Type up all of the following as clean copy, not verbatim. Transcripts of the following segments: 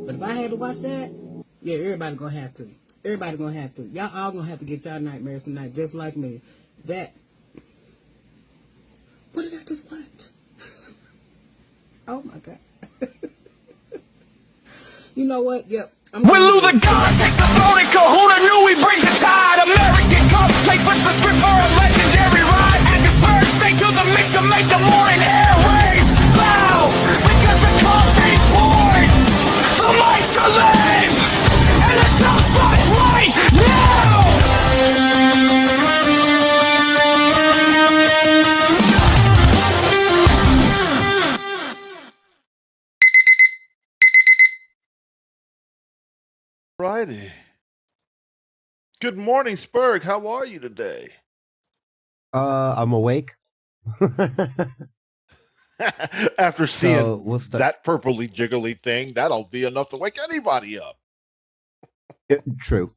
But if I had to watch that, yeah, everybody gonna have to. Everybody gonna have to. Y'all all gonna have to get y'all nightmares tonight, just like me. That. What did I just watch? Oh my god. You know what? Yep. When Luther God takes a throne and Kahuna knew he brings a tide. American Cupcake flips the script for a legendary ride. And the spurs straight to the mix to make the morning airwaves loud. Because the cult ain't born, the mic's alive, and the show starts right now. Righty. Good morning, Spurg. How are you today? I'm awake. After seeing that purpley jiggly thing, that'll be enough to wake anybody up. True.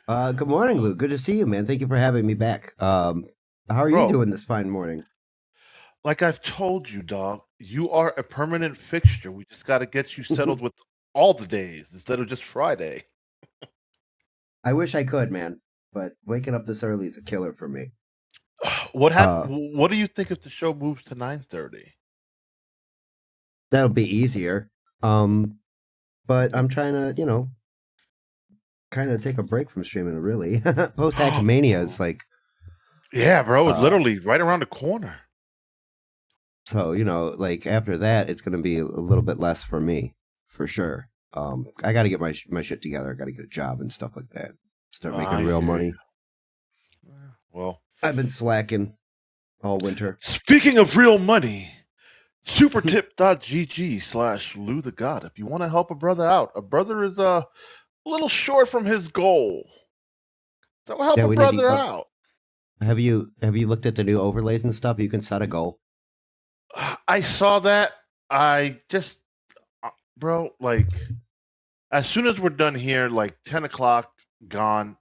Good morning, Luke. Good to see you, man. Thank you for having me back. How are you doing this fine morning? Like I've told you, dog, you are a permanent fixture. We just got to get you settled with all the days instead of just Friday. I wish I could, man, but waking up this early is a killer for me. What happened? What do you think if the show moves to 9:30? That'll be easier. But I'm trying to, kind of take a break from streaming. Really, post-Hackmania is like, yeah, bro, it's literally right around the corner. So like after that, it's gonna be a little bit less for me, for sure. I got to get my shit together. I got to get a job and stuff like that. Start making real money. Well, I've been slacking all winter. Speaking of real money, supertip.gg/Lou the God. If you want to help a brother out, a brother is a little short from his goal. So help a brother out. Have you looked at the new overlays and stuff? You can set a goal. I saw that. I just, bro, like, as soon as we're done here, like 10 o'clock, gone,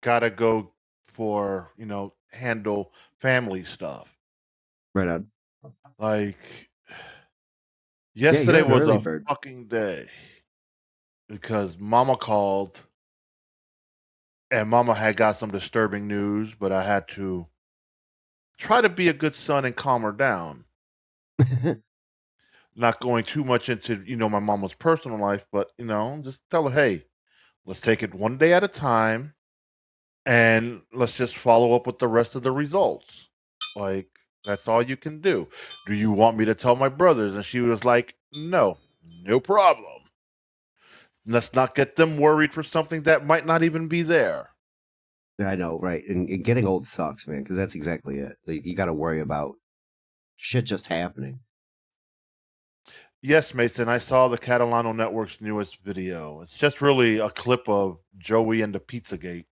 gotta go for, handle family stuff. Right on. Like, yesterday was a bird. fucking day because Mama called and Mama had got some disturbing news, but I had to try to be a good son and calm her down. Not going too much into, my mama's personal life, but, just tell her, hey, let's take it one day at a time and let's just follow up with the rest of the results. Like, that's all you can do. Do you want me to tell my brothers? And she was like, no problem. Let's not get them worried for something that might not even be there. I know, right? And getting old sucks, man, because that's exactly it. Like, you got to worry about shit just happening. Yes, Mason, I saw the Catalano Network's newest video. It's just really a clip of Joey and the Pizzagate.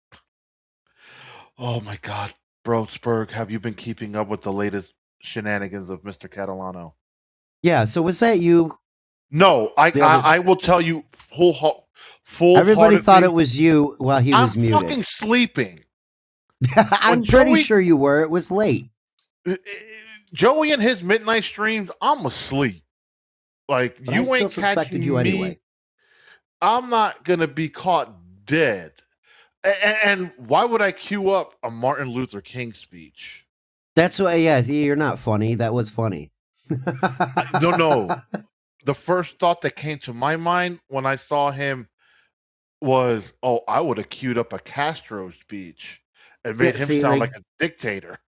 Oh my God, bro, Spurg, have you been keeping up with the latest shenanigans of Mr. Catalano? Yeah, so was that you? No, I will tell you full. Everybody thought it was you while he was muted. I'm fucking sleeping. I'm pretty sure you were. It was late. Joey and his midnight streams, I'm asleep. Like, but you ain't catching you me. Anyway. I'm not gonna be caught dead. And why would I queue up a Martin Luther King speech? That's why. Yeah, you're not funny. That was funny. No. The first thought that came to my mind when I saw him was, I would have queued up a Castro speech and made him sound like a dictator.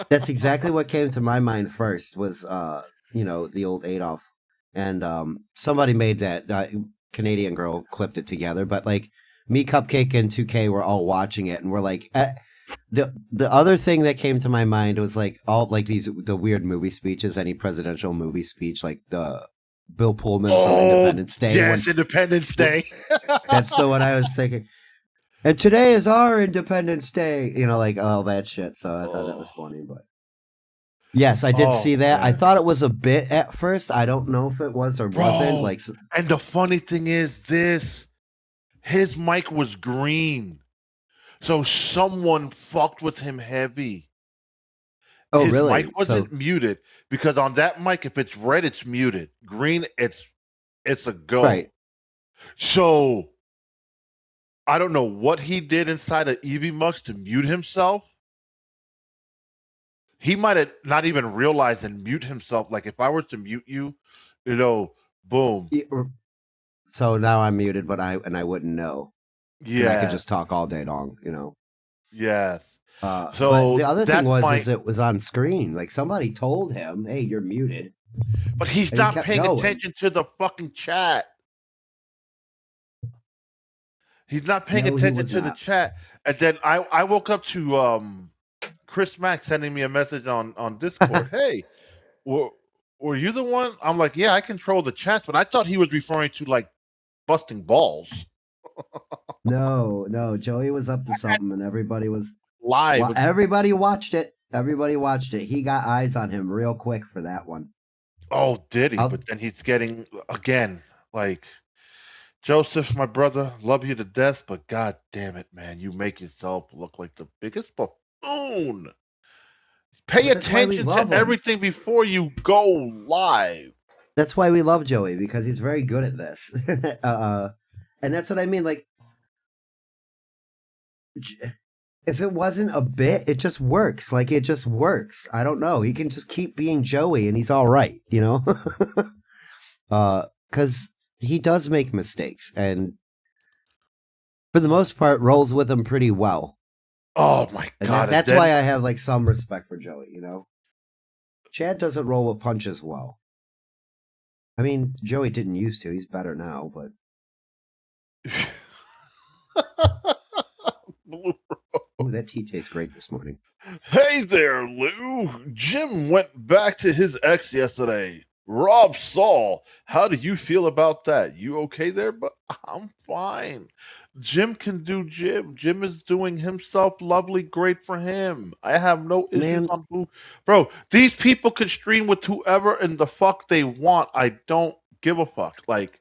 That's exactly what came to my mind first. Was the old Adolf. And somebody made that Canadian girl clipped it together, but like me, Cupcake, and 2K were all watching it, and we're like, the other thing that came to my mind was like all like the weird movie speeches, any presidential movie speech, like the Bill Pullman from Independence Day. Yes, Independence Day. That's the one I was thinking. And today is our Independence Day, like all that shit. So I thought that was funny, but. Yes, I did see that. Man. I thought it was a bit at first. I don't know if it was or wasn't. Like, and the funny thing is, his mic was green, so someone fucked with him heavy. Oh, his really? Mic wasn't muted because on that mic, if it's red, it's muted. Green, it's it's a go. Right. So I don't know what he did inside of Evie Mux to mute himself. He might have not even realized and mute himself. Like if I were to mute you, boom. So now I'm muted, but I wouldn't know. Yeah, I could just talk all day long, Yes. So So but the other thing was, might... is it was on screen. Like somebody told him, "Hey, you're muted." But he's not paying attention to the fucking chat. He's not paying attention to the chat. And then I woke up to Chris Mack sending me a message on Discord. Hey, were you the one? I'm like, yeah, I control the chats, but I thought he was referring to like busting balls. No, Joey was up to something, and everybody was live. Well, everybody watched it. He got eyes on him real quick for that one. Oh, did he? But then he's getting, again, like, Joseph, my brother, love you to death, but god damn it, man, you make yourself look like the biggest buffoon. Pay attention to everything before you go live. That's why we love Joey, because he's very good at this. And that's what I mean, like, if it wasn't a bit, it just works. Like, it just works. I don't know. He can just keep being Joey and he's all right, Because he does make mistakes and for the most part rolls with them pretty well. Oh, my God. That's why I have, like, some respect for Joey, Chad doesn't roll with punches well. I mean, Joey didn't used to. He's better now, but... Ooh, that tea tastes great this morning. Hey there, Lou. Jim went back to his ex yesterday. Rob Saul, how do you feel about that? You okay there? But I'm fine. Jim can do Jim. Jim is doing himself lovely. Great for him. I have no issues on who. Bro, these people can stream with whoever and the fuck they want. I don't give a fuck. Like,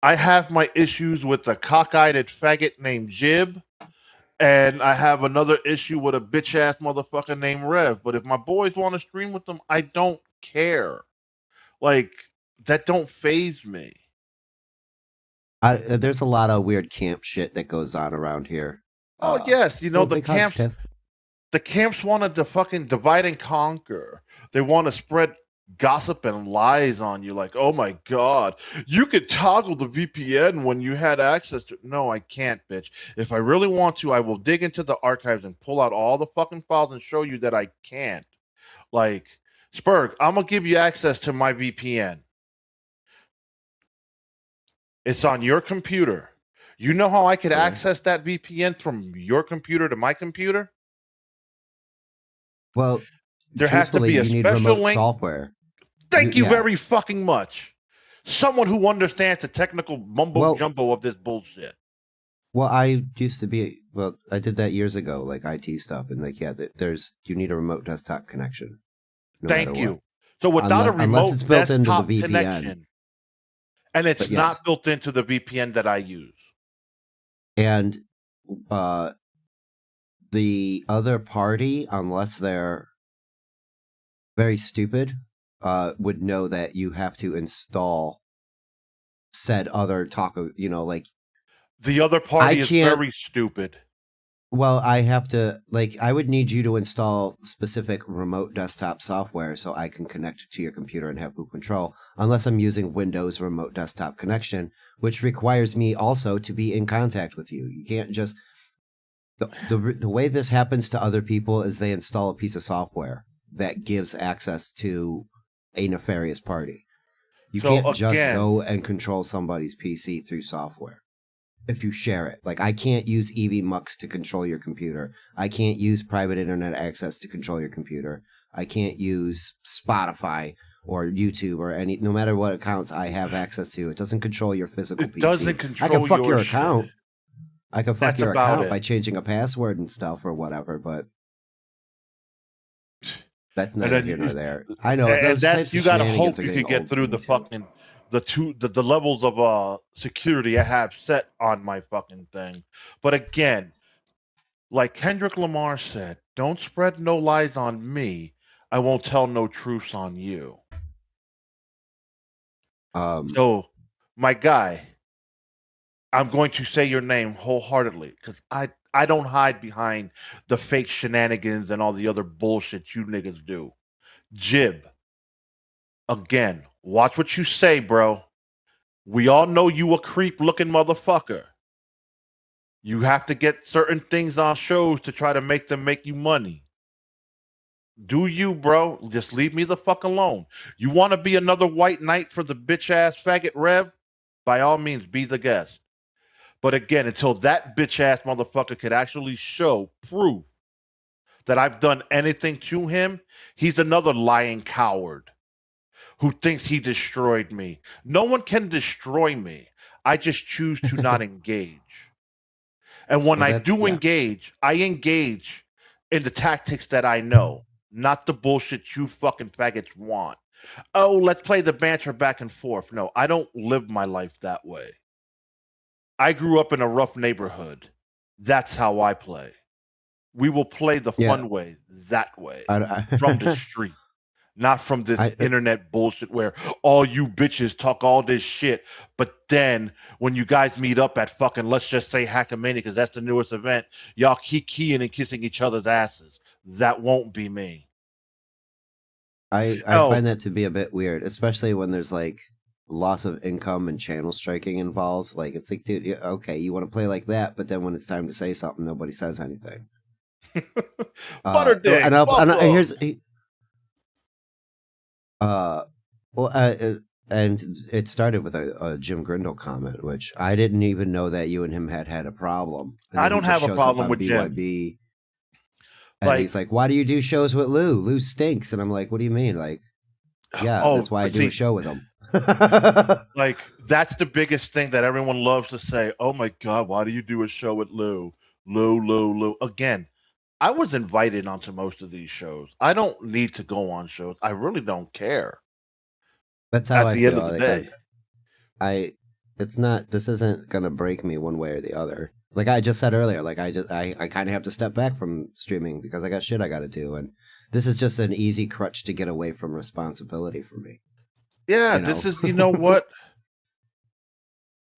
I have my issues with the cockeyed faggot named Jib. And I have another issue with a bitch-ass motherfucker named Rev. But if my boys want to stream with them, I don't care. Like, that don't faze me. There's a lot of weird camp shit that goes on around here. Oh, yes. The camps wanted to fucking divide and conquer. They want to spread gossip and lies on you, like, oh my god, you could toggle the VPN when you had access to... No, I can't, bitch. If I really want to, I will dig into the archives and pull out all the fucking files and show you that I can't. Like, Spurg, I'm gonna give you access to my VPN. It's on your computer. You know how I could access that VPN from your computer to my computer? Well, there has to be a special link. Software. Thank you very fucking much. Someone who understands the technical mumbo-jumbo of this bullshit. Well, I did that years ago, like IT stuff. And like, you need a remote desktop connection. Thank you. So without a remote desktop connection, and it's not built into the VPN that I use. And the other party, unless they're very stupid, would know that you have to install said other like the other party is very stupid. Well, I would need you to install specific remote desktop software so I can connect to your computer and have boot control, unless I'm using Windows remote desktop connection, which requires me also to be in contact with you. You can't just... The way this happens to other people is they install a piece of software that gives access to a nefarious party. You can't just go and control somebody's PC through software if you share it. Like, I can't use EVMux to control your computer. I can't use private internet access to control your computer. I can't use Spotify or YouTube or no matter what accounts I have access to. It doesn't control your physical PC. It doesn't control I can fuck your shit. account. I can fuck your account by changing a password and stuff or whatever, but that's neither here nor there. I know. And that's, you gotta hope you could get through the fucking the levels of security I have set on my fucking thing. But again, like Kendrick Lamar said, don't spread no lies on me. I won't tell no truths on you. So my guy, I'm going to say your name wholeheartedly because I don't hide behind the fake shenanigans and all the other bullshit you niggas do. Jib, again, watch what you say, bro. We all know you a creep looking motherfucker. You have to get certain things on shows to try to make them make you money. Do you, bro? Just leave me the fuck alone. You want to be another white knight for the bitch ass faggot Rev? By all means, be the guest. But again, until that bitch ass motherfucker could actually show proof that I've done anything to him, he's another lying coward who thinks he destroyed me. No one can destroy me. I just choose to not engage. And when I do engage, I engage in the tactics that I know, not the bullshit you fucking faggots want. Oh, let's play the banter back and forth. No, I don't live my life that way. I grew up in a rough neighborhood. That's how I play. We will play the fun way, that way, from the street, not from this internet bullshit where all you bitches talk all this shit, but then when you guys meet up at fucking, let's just say Hackamania, because that's the newest event, y'all keep keying and kissing each other's asses. That won't be me. I find that to be a bit weird, especially when there's like loss of income and channel striking involved. Like, it's like, dude, okay, you want to play like that, but then when it's time to say something, nobody says anything. Butterding. And it started with a Jim Grindle comment, which I didn't even know that you and him had a problem. I don't have a problem with Jim. And he's like, why do you do shows with Lou? Lou stinks. And I'm like, what do you mean? Like, yeah, that's why I do a show with him. Like, that's the biggest thing that everyone loves to say. Oh my God, why do you do a show with Lou? Lou. Again, I was invited onto most of these shows. I don't need to go on shows. I really don't care. That's how at the end of the day. This isn't going to break me one way or the other. Like I just said earlier, like I kind of have to step back from streaming because I got shit I got to do. And this is just an easy crutch to get away from responsibility for me. Yeah, this is, you know what?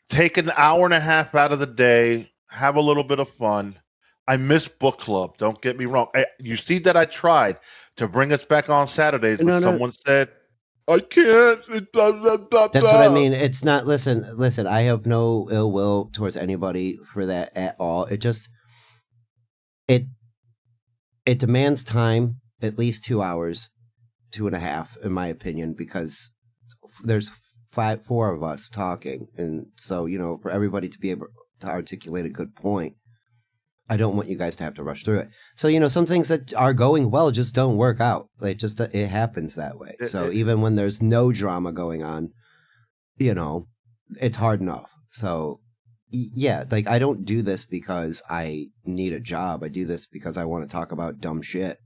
Take an hour and a half out of the day, have a little bit of fun. I miss book club. Don't get me wrong. You see that I tried to bring us back on Saturdays, but someone said, I can't. That's what I mean. It's not, listen, I have no ill will towards anybody for that at all. It just, it demands time, at least 2 hours, 2.5, in my opinion, because there's 4 of us talking. And so, for everybody to be able to articulate a good point, I don't want you guys to have to rush through it. So, some things that are going well just don't work out. Like, it happens that way. So even when there's no drama going on, it's hard enough. So, yeah, like, I don't do this because I need a job. I do this because I want to talk about dumb shit.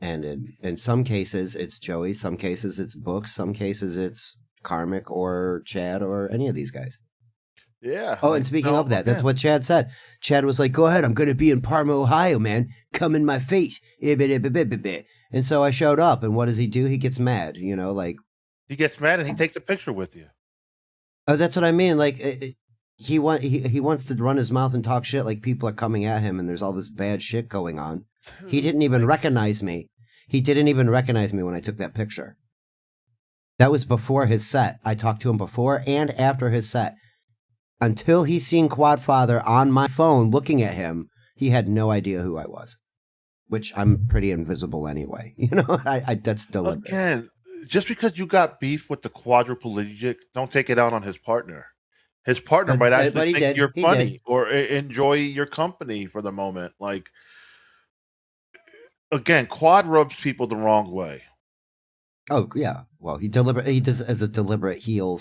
And in some cases, it's Joey. Some cases, it's Books. Some cases, it's Karmic or Chad or any of these guys. Yeah. Oh, and speaking of that, that's what Chad said. Chad was like, go ahead, I'm going to be in Parma, Ohio, man. Come in my face. And so I showed up, and what does he do? He gets mad, like... He gets mad, and he takes a picture with you. Oh, that's what I mean. Like, he wants to run his mouth and talk shit like people are coming at him, and there's all this bad shit going on. He didn't even recognize me. He didn't even recognize me when I took that picture. That was before his set. I talked to him before and after his set. Until he seen Quadfather on my phone looking at him, he had no idea who I was. Which I'm pretty invisible anyway. That's deliberate. Again, just because you got beef with the quadriplegic, don't take it out on his partner. His partner might actually think you're funny or enjoy your company for the moment. Like, again, Quad rubs people the wrong way. Oh, yeah. Well, he does as a deliberate heel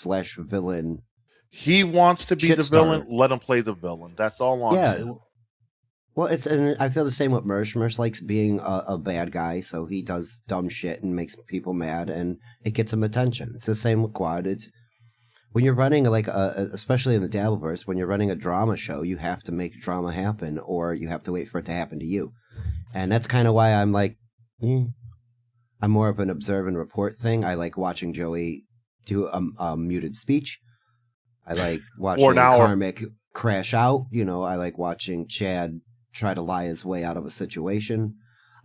/ villain. He wants to be the villain. Let him play the villain. That's all on him. Well, and I feel the same with Mersh. Mersh likes being a bad guy, so he does dumb shit and makes people mad, and it gets him attention. It's the same with Quad. It's when you're running especially in the Dabbleverse, when you're running a drama show, you have to make drama happen, or you have to wait for it to happen to you. And that's kind of why I'm like, I'm more of an observe and report thing. I like watching Joey do a muted speech. I like For an watching hour. Karmic crash out. You know, I like watching Chad try to lie his way out of a situation.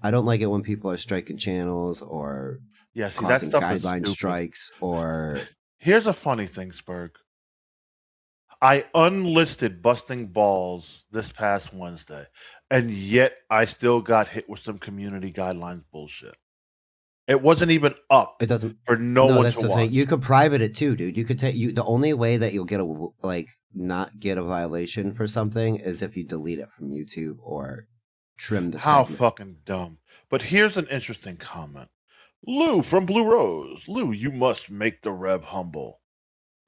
I don't like it when people are striking channels or Yeah, see, that causing stuff is guideline stupid. strikes or Here's a funny thing, Spurg. I unlisted Busting Balls this past Wednesday, and yet I still got hit with some community guidelines bullshit. It wasn't even up it doesn't. for no one That's to the watch. thing. You could private it too, dude. You could take you. The only way that you'll get a not get a violation for something is if you delete it from YouTube or trim the How segment. fucking dumb. But here's an interesting comment. Lou from Blue Rose. Lou, you must make the Rev humble.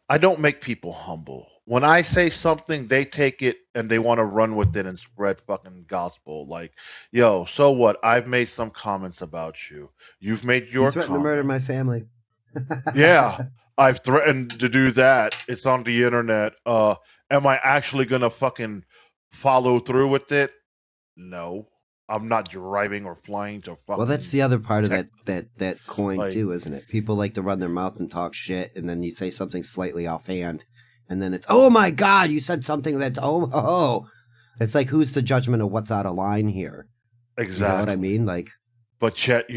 I don't make people humble. When I say something, they take it and they want to run with it and spread fucking gospel. Like, yo, so what? I've made some comments about you. You've made your You threatened to murder my family. Yeah, I've threatened to do that. It's on the internet. Am I actually gonna fucking follow through with it? No. I'm not driving or flying to fucking. Well, that's the other part of that coin Like- too, isn't it? People like to run their mouth and talk shit, and then you say something slightly offhand, and then it's, oh my god, you said something that's oh. It's like, who's the judgment of what's out of line here? Exactly. You know what I mean? Like, But yet,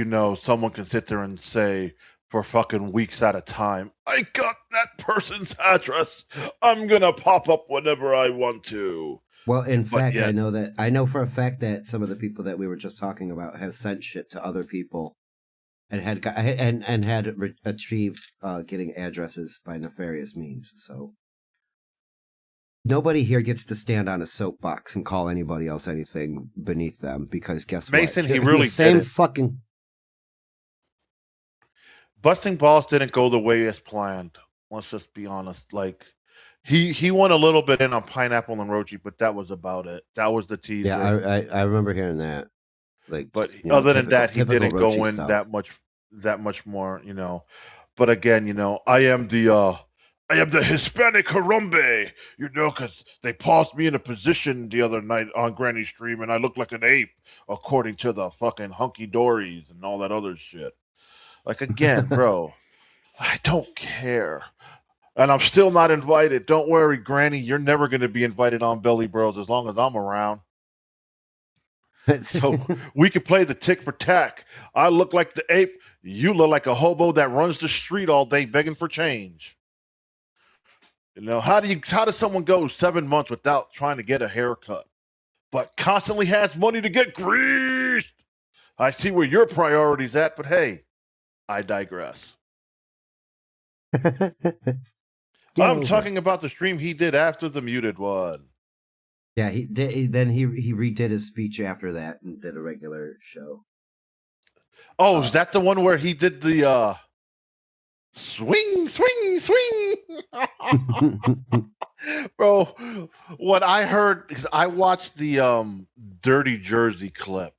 someone can sit there and say for fucking weeks at a time, I got that person's address. I'm gonna pop up whenever I want to. well, in But fact, yet- I know for a fact that some of the people that we were just talking about have sent shit to other people, and had achieved getting addresses by nefarious means. So nobody here gets to stand on a soapbox and call anybody else anything beneath them, because guess Mason, what? he really the same did it. fucking. Busting Balls didn't go the way as planned. Let's just be honest. Like, he went a little bit in on Pineapple and Rochi, but that was about it. That was the teaser. Yeah, I remember hearing that. Like, But just, other than that, he typical didn't go Rochi in stuff. that much more. But again, I am the Hispanic Harambe. Because they paused me in a position the other night on Granny Stream, and I looked like an ape, according to the fucking hunky dories and all that other shit. Like, again, bro, I don't care. And I'm still not invited. Don't worry, Granny. You're never going to be invited on Belly Bros as long as I'm around. So we could play the tick for tack. I look like the ape. You look like a hobo that runs the street all day begging for change. How does someone go 7 months without trying to get a haircut, but constantly has money to get greased? I see where your priority's at, but hey, I digress. I'm talking about the stream he did after the muted one. Yeah, he did. Then he redid his speech after that and did a regular show. Oh, is that the one where he did the swing, swing, swing? Bro, what I heard, because I watched the Dirty Jersey clip.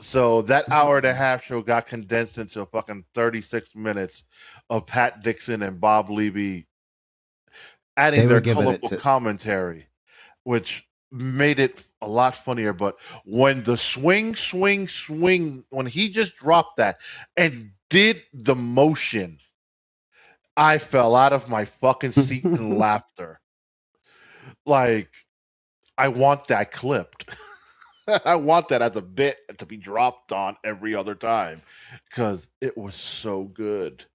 So that hour and a half show got condensed into a fucking 36 minutes of Pat Dixon and Bob Levy adding their colorful commentary, which made it a lot funnier. But when the swing, when he just dropped that and did the motion, I fell out of my fucking seat in laughter. Like, I want that clipped. I want that as a bit to be dropped on every other time because it was so good.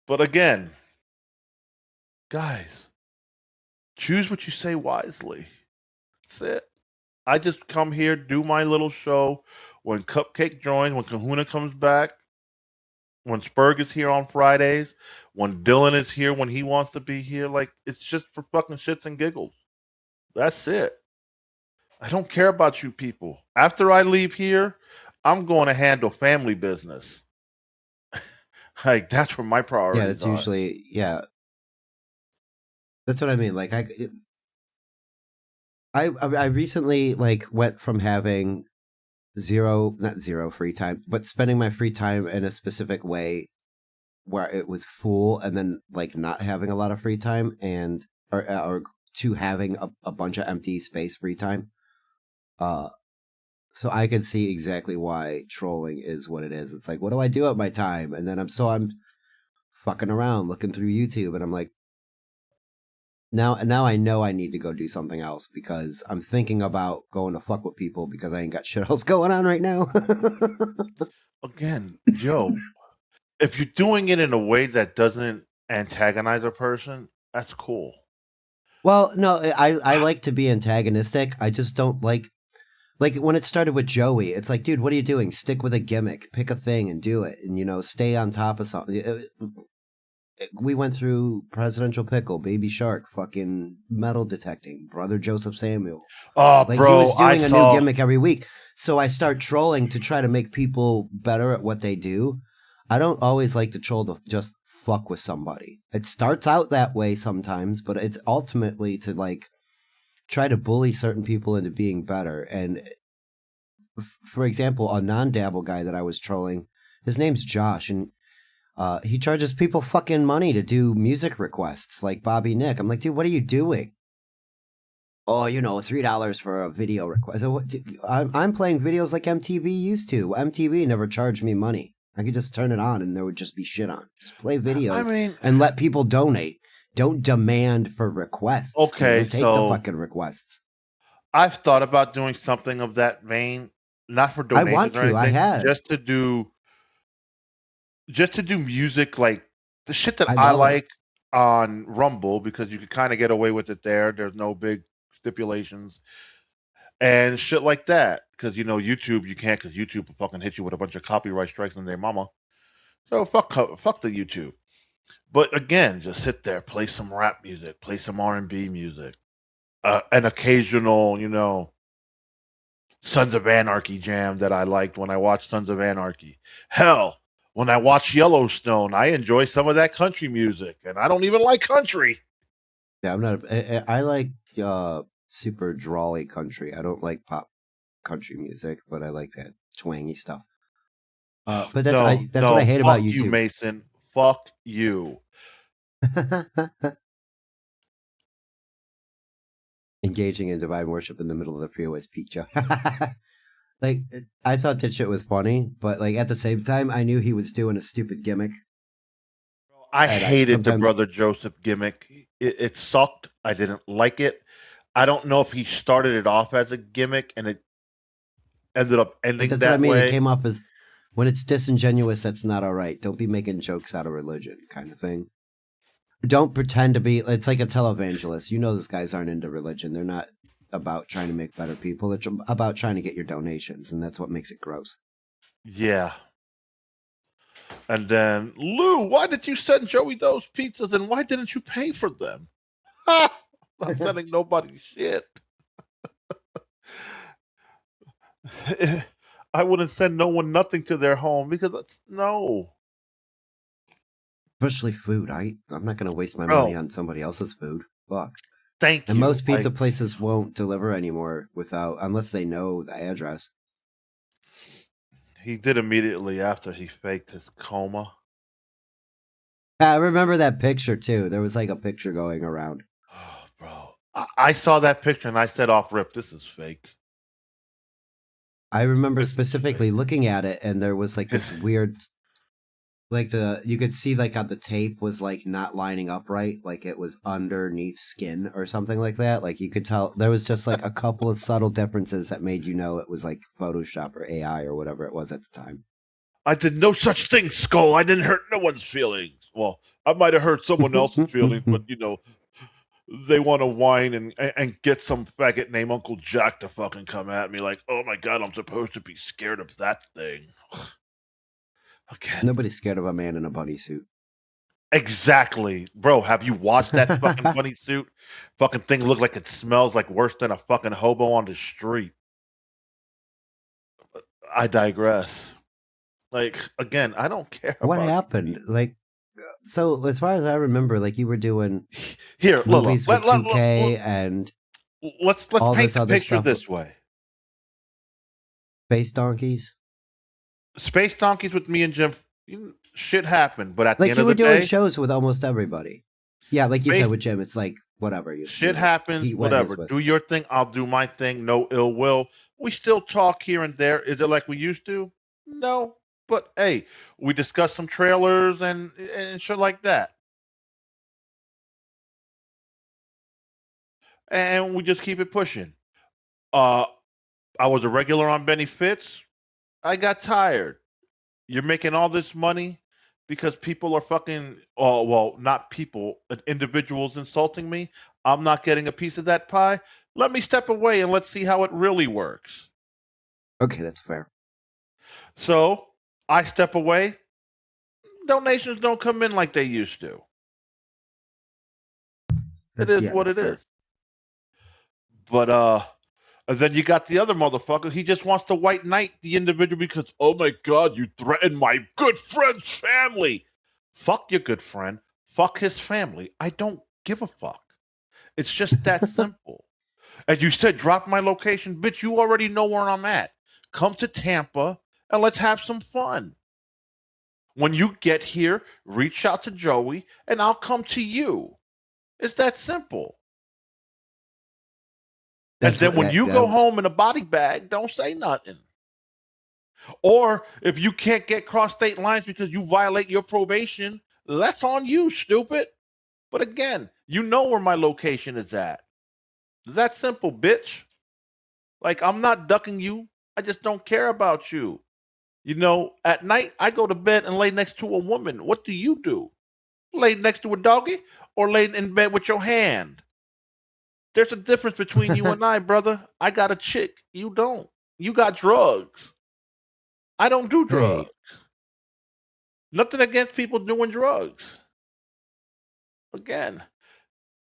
But again, guys, choose what you say wisely. That's it. I just come here, do my little show. When Cupcake joins, when Kahuna comes back, when Spurg is here on Fridays, when Dylan is here, when he wants to be here, like, it's just for fucking shits and giggles. That's it. I don't care about you people. After I leave here, I'm going to handle family business. Like, that's where my priorities are. Yeah, that's usually, That's what I mean. Like, I recently, like, went from having not zero free time, but spending my free time in a specific way where it was full, and then, like, not having a lot of free time, or to having a bunch of empty space free time. So I can see exactly why trolling is what it is. It's like, what do I do at my time? And then I'm fucking around, looking through YouTube, and I'm like, now I know I need to go do something else because I'm thinking about going to fuck with people because I ain't got shit else going on right now. Again, Joe, if you're doing it in a way that doesn't antagonize a person, that's cool. Well, no, I like to be antagonistic. I just don't like when it started with Joey. It's like, dude, what are you doing? Stick with a gimmick, pick a thing and do it, and stay on top of something. We went through Presidential Pickle, Baby Shark, fucking metal detecting, Brother Joseph Samuel. Oh, Like, bro, he was doing a new gimmick every week. So I start trolling to try to make people better at what they do. I don't always like to troll to just fuck with somebody. It starts out that way sometimes, but it's ultimately to like try to bully certain people into being better. And for example, a non-dabble guy that I was trolling, his name's Josh, and he charges people fucking money to do music requests like Bobby Nick. I'm like, dude, what are you doing? Oh, $3 for a video request. I'm playing videos like MTV used to. MTV never charged me money. I could just turn it on and there would just be shit on. Just play videos and let people donate. Don't demand for requests. Okay, take the fucking requests. I've thought about doing something of that vein, not for donations I want to. or anything, I have. Just to do music like the shit that I like on Rumble, because you could kind of get away with it there. There's no big stipulations and shit like that. Because YouTube, you can't, because YouTube will fucking hit you with a bunch of copyright strikes on their mama. So fuck the YouTube. But again, just sit there, play some rap music, play some R&B music, an occasional, Sons of Anarchy jam that I liked when I watched Sons of Anarchy. Hell, when I watch Yellowstone, I enjoy some of that country music, and I don't even like country. Yeah, I'm not. I like super drawly country. I don't like pop country music, but I like that twangy stuff. But that's what I hate about YouTube. You, Mason. Fuck you. Engaging in divine worship in the middle of the freeway is peak Joe. Like, I thought that shit was funny, but like at the same time, I knew he was doing a stupid gimmick. I hated the Brother Joseph gimmick. It sucked. I didn't like it. I don't know if he started it off as a gimmick and it ended up ending that way. That's what I mean. It came off as, when it's disingenuous, that's not all right. Don't be making jokes out of religion, kind of thing. Don't pretend to be. It's like a televangelist. Those guys aren't into religion. They're not about trying to make better people. It's about trying to get your donations, and that's what makes it gross. Yeah. And then, Lou, why did you send Joey those pizzas, and why didn't you pay for them? I'm sending nobody shit. I wouldn't send no one nothing to their home because no. Especially food. I'm not going to waste my money on somebody else's food. Fuck. Thank you. And most pizza places won't deliver anymore unless they know the address. He did immediately after he faked his coma. I remember that picture too. There was like a picture going around. Oh, bro. I saw that picture and I said off rip, this is fake. I remember specifically looking at it and there was like this weird, like you could see like on the tape was like not lining up right. Like it was underneath skin or something like that. Like you could tell there was just like a couple of subtle differences that made it was like Photoshop or AI or whatever it was at the time. I did no such thing, Skull. I didn't hurt no one's feelings. Well, I might have hurt someone else's feelings, but they want to whine and get some faggot named Uncle Jack to fucking come at me like, oh my God, I'm supposed to be scared of that thing. Okay. Nobody's scared of a man in a bunny suit. Exactly. Bro, have you watched that fucking bunny suit? Fucking thing look like it smells like worse than a fucking hobo on the street. I digress. Like, again, I don't care. What happened? Like, so as far as I remember, like you were doing movies with 2K and let's paint the picture this way. Space donkeys. Space donkeys with me and Jim. Shit happened, but at the end of the day, you were doing shows with almost everybody. Yeah, like you said with Jim, it's like whatever. Shit happens, whatever. Do your thing, I'll do my thing. No ill will. We still talk here and there. Is it like we used to? No, but hey, we discuss some trailers and shit like that. And we just keep it pushing. I was a regular on Benny Fitz. I got tired. You're making all this money because people are fucking, oh, well, not people, individuals insulting me. I'm not getting a piece of that pie. Let me step away and let's see how it really works. Okay, that's fair. So I step away. Donations don't come in like they used to. It is what it is. But and then you got the other motherfucker. He just wants to white knight the individual because, oh my God, you threatened my good friend's family. Fuck your good friend. Fuck his family. I don't give a fuck. It's just that simple. And you said, drop my location. Bitch, you already know where I'm at. Come to Tampa and let's have some fun. When you get here, reach out to Joey and I'll come to you. It's that simple. And then when you go home in a body bag, don't say nothing. Or if you can't get cross state lines because you violate your probation, that's on you, stupid. But again, you know where my location is at. It's that simple, bitch. Like, I'm not ducking you. I just don't care about you. You know, at night, I go to bed and lay next to a woman. What do you do? Lay next to a doggy or lay in bed with your hand? There's a difference between you and I, brother. I got a chick. You don't. You got drugs. I don't do drugs. Hey. Nothing against people doing drugs. Again.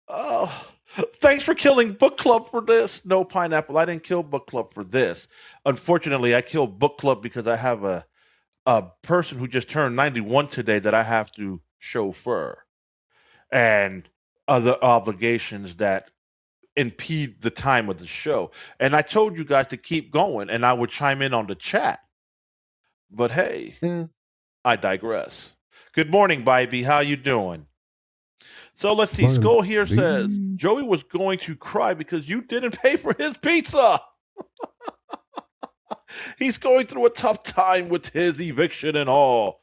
Oh, thanks for killing book club for this. No, Pineapple, I didn't kill book club for this. Unfortunately, I killed book club because I have a person who just turned 91 today that I have to chauffeur. And other obligations that impede the time of the show. And I told you guys to keep going and I would chime in on the chat. But hey, I digress. Good morning, Bybee. How you doing? So let's see. Skull here says Joey was going to cry because you didn't pay for his pizza. He's going through a tough time with his eviction and all.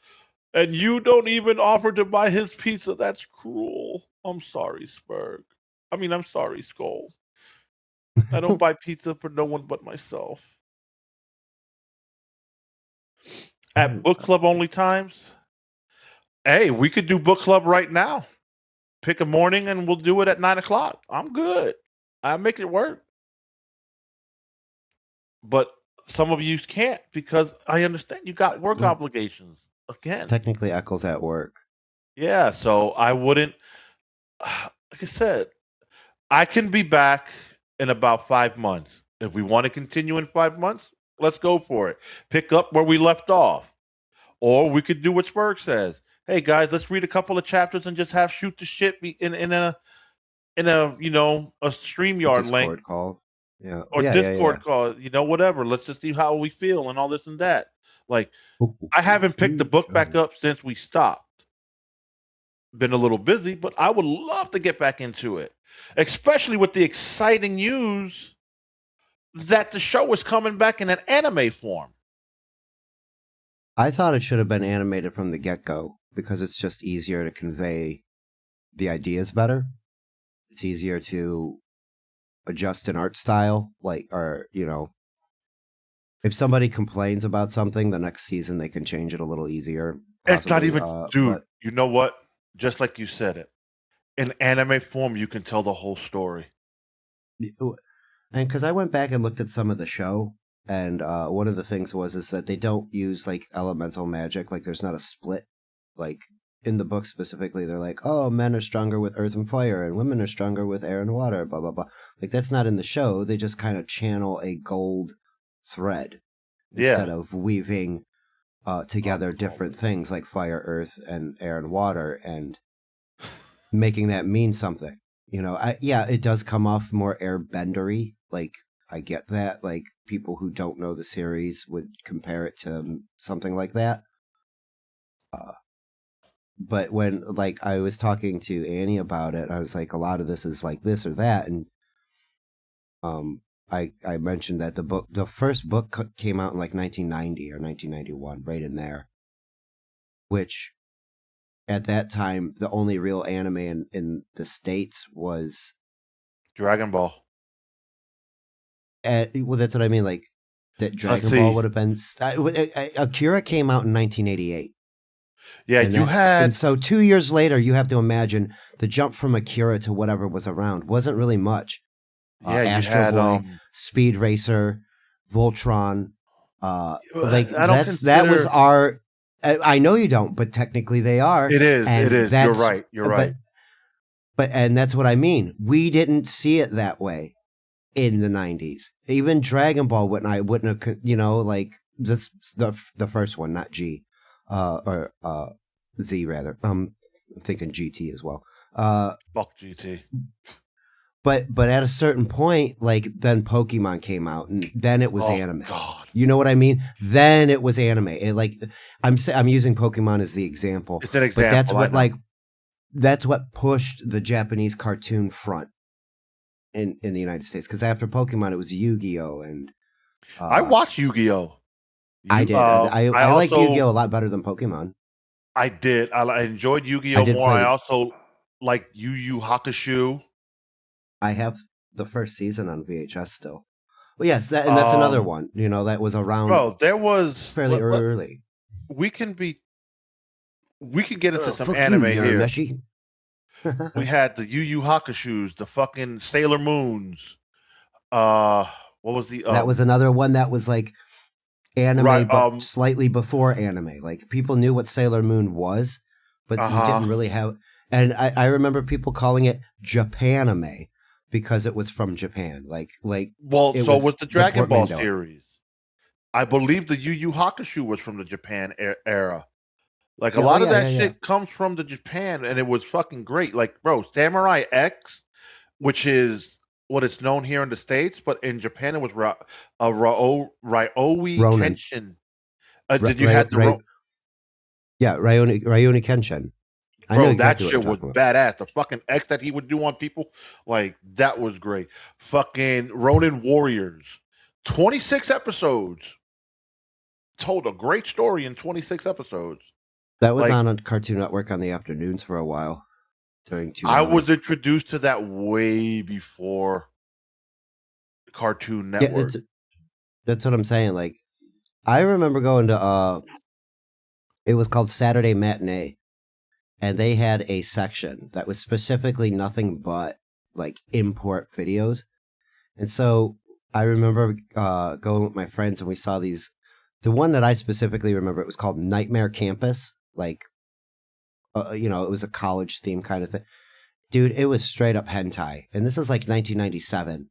And you don't even offer to buy his pizza. That's cruel. I'm sorry, Spurg. I'm sorry, Skull. I don't buy pizza for no one but myself. At book club only times, hey, we could do book club right now. Pick a morning and we'll do it at 9:00. I'm good. I make it work. But some of you can't because I understand you got work obligations. Again, technically Eccles at work. Yeah, so I wouldn't. Like I said, I can be back in about 5 months. If we want to continue in 5 months, let's go for it. Pick up where we left off. Or we could do what Spurg says. Hey guys, let's read a couple of chapters and just have shoot the shit in a a StreamYard link. Discord call. Yeah. Or Discord call, whatever. Let's just see how we feel and all this and that. Like, I haven't picked the book back up since we stopped. Been a little busy, but I would love to get back into it. Especially with the exciting news that the show is coming back in an anime form. I thought it should have been animated from the get-go because it's just easier to convey the ideas better. It's easier to adjust an art style, if somebody complains about something, the next season they can change it a little easier. Possibly. It's not even, dude, you know what? Just like you said it. In anime form, you can tell the whole story. And because I went back and looked at some of the show, and one of the things is that they don't use, elemental magic. There's not a split. In the book specifically, they're like, oh, men are stronger with earth and fire, and women are stronger with air and water, blah, blah, blah. That's not in the show. They just kind of channel a gold thread instead of weaving together different things like fire, earth, and air and water and making that mean something. It does come off more airbendery. I get that. People who don't know the series would compare it to something like that. But when I was talking to Annie about it, I was like, a lot of this is like this or that, and I mentioned that the first book came out in 1990 or 1991, right in there. which at that time, the only real anime in the States was Dragon Ball. Well, that's what I mean. Like, that Dragon see. Ball would have been... Akira came out in 1988. Yeah, And so 2 years later, you have to imagine the jump from Akira to whatever was around wasn't really much. Yeah, Astro you had Boy, Speed Racer, Voltron. That was our... I know you don't, but technically they are. It is. You're right. But that's what I mean. We didn't see it that way in the 90s. Even Dragon Ball wouldn't have, like this, the first one, not G, or Z rather. I'm thinking GT as well. Fuck GT. But at a certain point, like, then Pokemon came out, and then it was anime. God. You know what I mean? Then it was anime. I'm using Pokemon as the example. It's an example. But that's what pushed the Japanese cartoon front in the United States. Because after Pokemon, it was Yu-Gi-Oh! And I watched Yu-Gi-Oh! I did. I like Yu-Gi-Oh! A lot better than Pokemon. I did. I enjoyed Yu-Gi-Oh! More. I also like Yu Yu Hakusho. I have the first season on VHS still. Well, yes, that's another one. That was around. Bro, there was fairly early. We can get into some anime here. Meshi. We had the Yu Yu Hakushos, the fucking Sailor Moons. What was the? That was another one that was like anime, but slightly before anime. Like, people knew what Sailor Moon was, but you didn't really have. And I remember people calling it Japanime because it was from Japan. So was the Dragon Ball series. I believe the Yu Yu Hakusho was from the Japan era. Like, a lot of that shit comes from the Japan, and it was fucking great. Like, bro, Samurai X, which is what it's known here in the States, but in Japan it was Ryoui Kenshin. Did you have the Ryouni Kenshin. I know exactly that shit was badass. The fucking X that he would do on people, like, that was great. Fucking Ronin Warriors, 26 episodes. Told a great story in 26 episodes. That was on a Cartoon Network on the afternoons for a while. I was introduced to that way before Cartoon Network. Yeah, that's what I'm saying. Like, I remember going to it was called Saturday Matinee, and they had a section that was specifically nothing but like import videos. And so I remember going with my friends, and we saw these. The one that I specifically remember, it was called Nightmare Campus. Like, it was a college theme kind of thing. Dude, it was straight up hentai. And this is like 1997.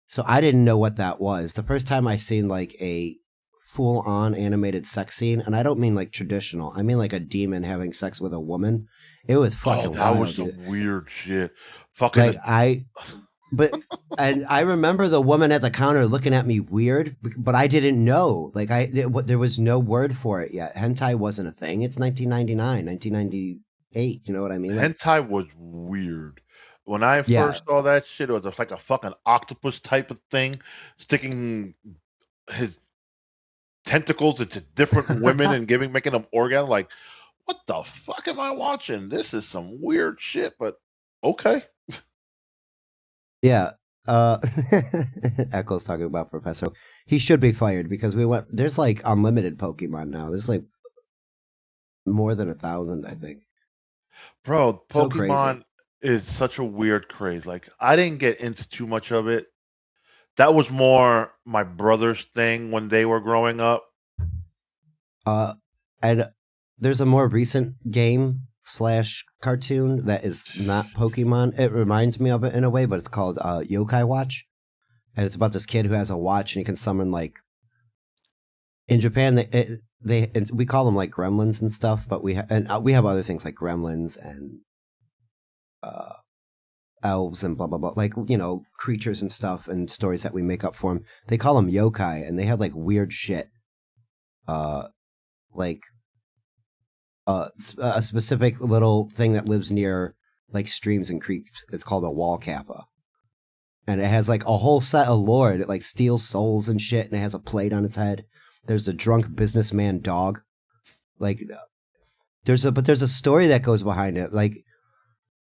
So I didn't know what that was. The first time I seen like a full-on animated sex scene, and I don't mean like traditional. I mean like a demon having sex with a woman. It was fucking that wild, was dude. some weird shit. Fucking and I remember the woman at the counter looking at me weird, but I didn't know. Like, there was no word for it yet. Hentai wasn't a thing. It's 1999, 1998. You know what I mean? Hentai was weird. When I first saw that shit, it was like a fucking octopus type of thing, sticking his tentacles into different women and making them orgasm. Like, what the fuck am I watching? This is some weird shit, but okay. Yeah. Echo's talking about Professor. He should be fired because there's like unlimited Pokemon now. There's like more than 1,000, I think. Bro, Pokemon is such a weird craze. Like, I didn't get into too much of it. That was more my brother's thing when they were growing up. And there's a more recent game / cartoon that is not Pokemon. It reminds me of it in a way, but it's called Yokai Watch, and it's about this kid who has a watch and he can summon, like, in Japan we call them like gremlins and stuff, but we have other things like gremlins and elves and blah blah blah, like, creatures and stuff and stories that we make up for them. They call them yokai, and they have like weird shit, like a specific little thing that lives near like streams and creeks. It's called a wall kappa, and it has like a whole set of lore. It like steals souls and shit, and it has a plate on its head. There's a drunk businessman dog. Like, there's a story that goes behind it. Like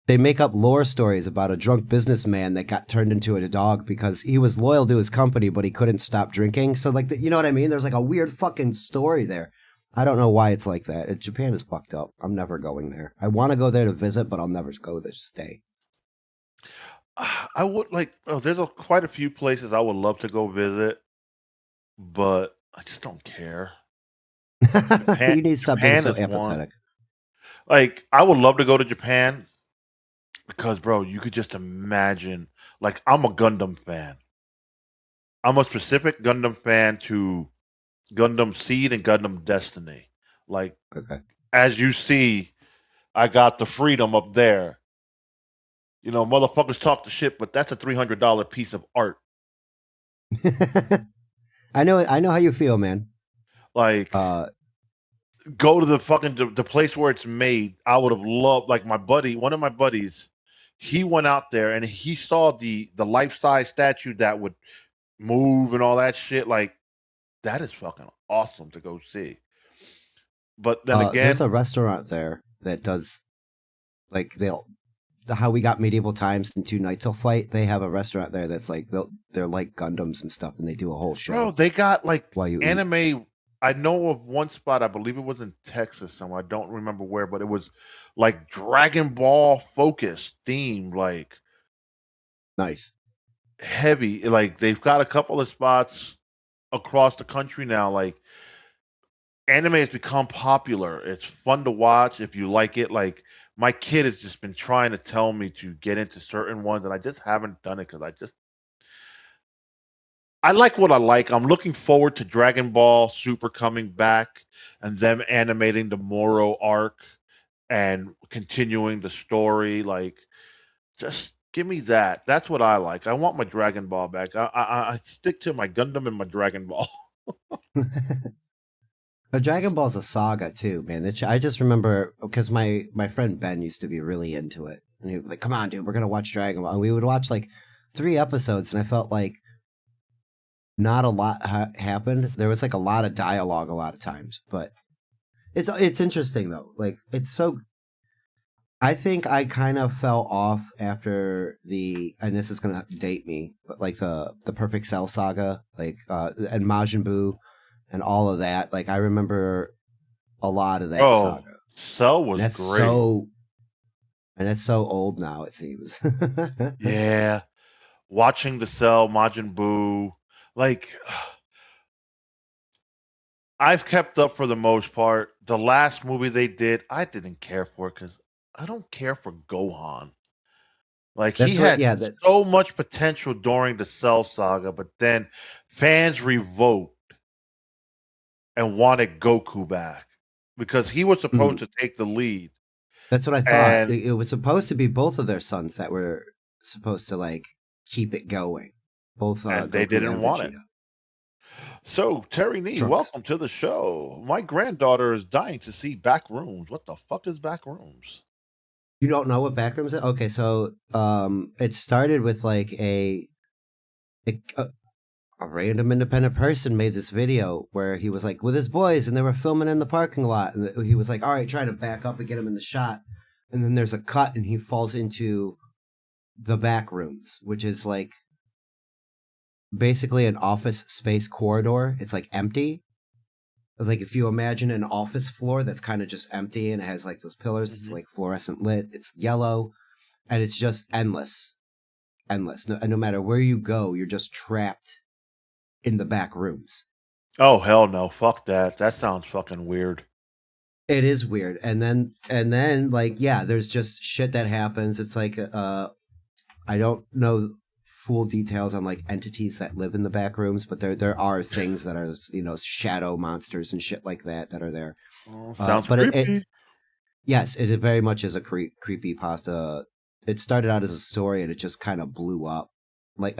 they make up lore stories about a drunk businessman that got turned into a dog because he was loyal to his company, but he couldn't stop drinking. So like, you know what I mean? There's like a weird fucking story there. I don't know why it's like that. Japan is fucked up. I'm never going there. I want to go there to visit, but I'll never go there to stay. I would like. Oh, there's quite a few places I would love to go visit, but I just don't care. You need to stop being Japan so is one. apathetic. Like, I would love to go to Japan because, bro, you could just imagine. Like, I'm a Gundam fan. I'm a specific Gundam fan to Gundam Seed and Gundam Destiny. Like, Okay. as you see, I got the freedom up there. You know, motherfuckers talk the shit, but that's a $300 piece of art. I know how you feel, man. Like, go to the fucking the place where it's made. I would have loved, like, one of my buddies, he went out there and he saw the life-size statue that would move and all that shit. Like, that is fucking awesome to go see. But then again, there's a restaurant there that does like how we got medieval times and two knights will fight. They have a restaurant there that's like they're like Gundams and stuff, and they do a whole show. Bro, they got like anime. Eat. I know of one spot. I believe it was in Texas somewhere. I don't remember where, but it was like Dragon Ball focused theme, like nice, heavy. Like they've got a couple of spots across the country now. Like anime has become popular. It's fun to watch if you like it. Like my kid has just been trying to tell me to get into certain ones, and I just haven't done it because I like what I like. I'm looking forward to Dragon Ball Super coming back and them animating the Moro arc and continuing the story. Like, just give me that. That's what I like. I want my Dragon Ball back. I stick to my Gundam and my Dragon Ball. But Dragon Ball's a saga too, man. I just remember because my friend Ben used to be really into it, and he was like, "Come on, dude, we're gonna watch Dragon Ball." And we would watch like 3 episodes, and I felt like not a lot happened. There was like a lot of dialogue a lot of times, but it's interesting though. Like it's so. I think I kind of fell off after and this is gonna date me, but like the Perfect Cell saga, like and Majin Buu, and all of that. Like I remember a lot of that saga. Cell was great. And it's so old now. It seems. Yeah, watching the Cell Majin Buu. Like, I've kept up for the most part. The last movie they did, I didn't care for because I don't care for Gohan. Like, he had so much potential during the Cell saga, but then fans revoked and wanted Goku back because he was supposed to take the lead. That's what I thought. It was supposed to be both of their sons that were supposed to, like, keep it going. Both, and they didn't want it. So, Terry Nee, welcome to the show. My granddaughter is dying to see Backrooms. What the fuck is Backrooms? You don't know what Backrooms is? Okay, so it started with like a random independent person made this video where he was like with his boys and they were filming in the parking lot, and he was like, all right, trying to back up and get him in the shot, and then there's a cut and he falls into the Backrooms, which is like basically an office space corridor. It's like empty. Like if you imagine an office floor that's kind of just empty and it has like those pillars, it's like fluorescent lit, it's yellow, and it's just endless. No matter where you go, you're just trapped in the back rooms. Oh hell no, fuck that. That sounds fucking weird. It is weird. And then like, yeah, there's just shit that happens. It's like I don't know full details on like entities that live in the back rooms, but there are things that are, you know, shadow monsters and shit like that are there. Sounds creepy. Yes, it very much is a creepy pasta. It started out as a story and it just kind of blew up, like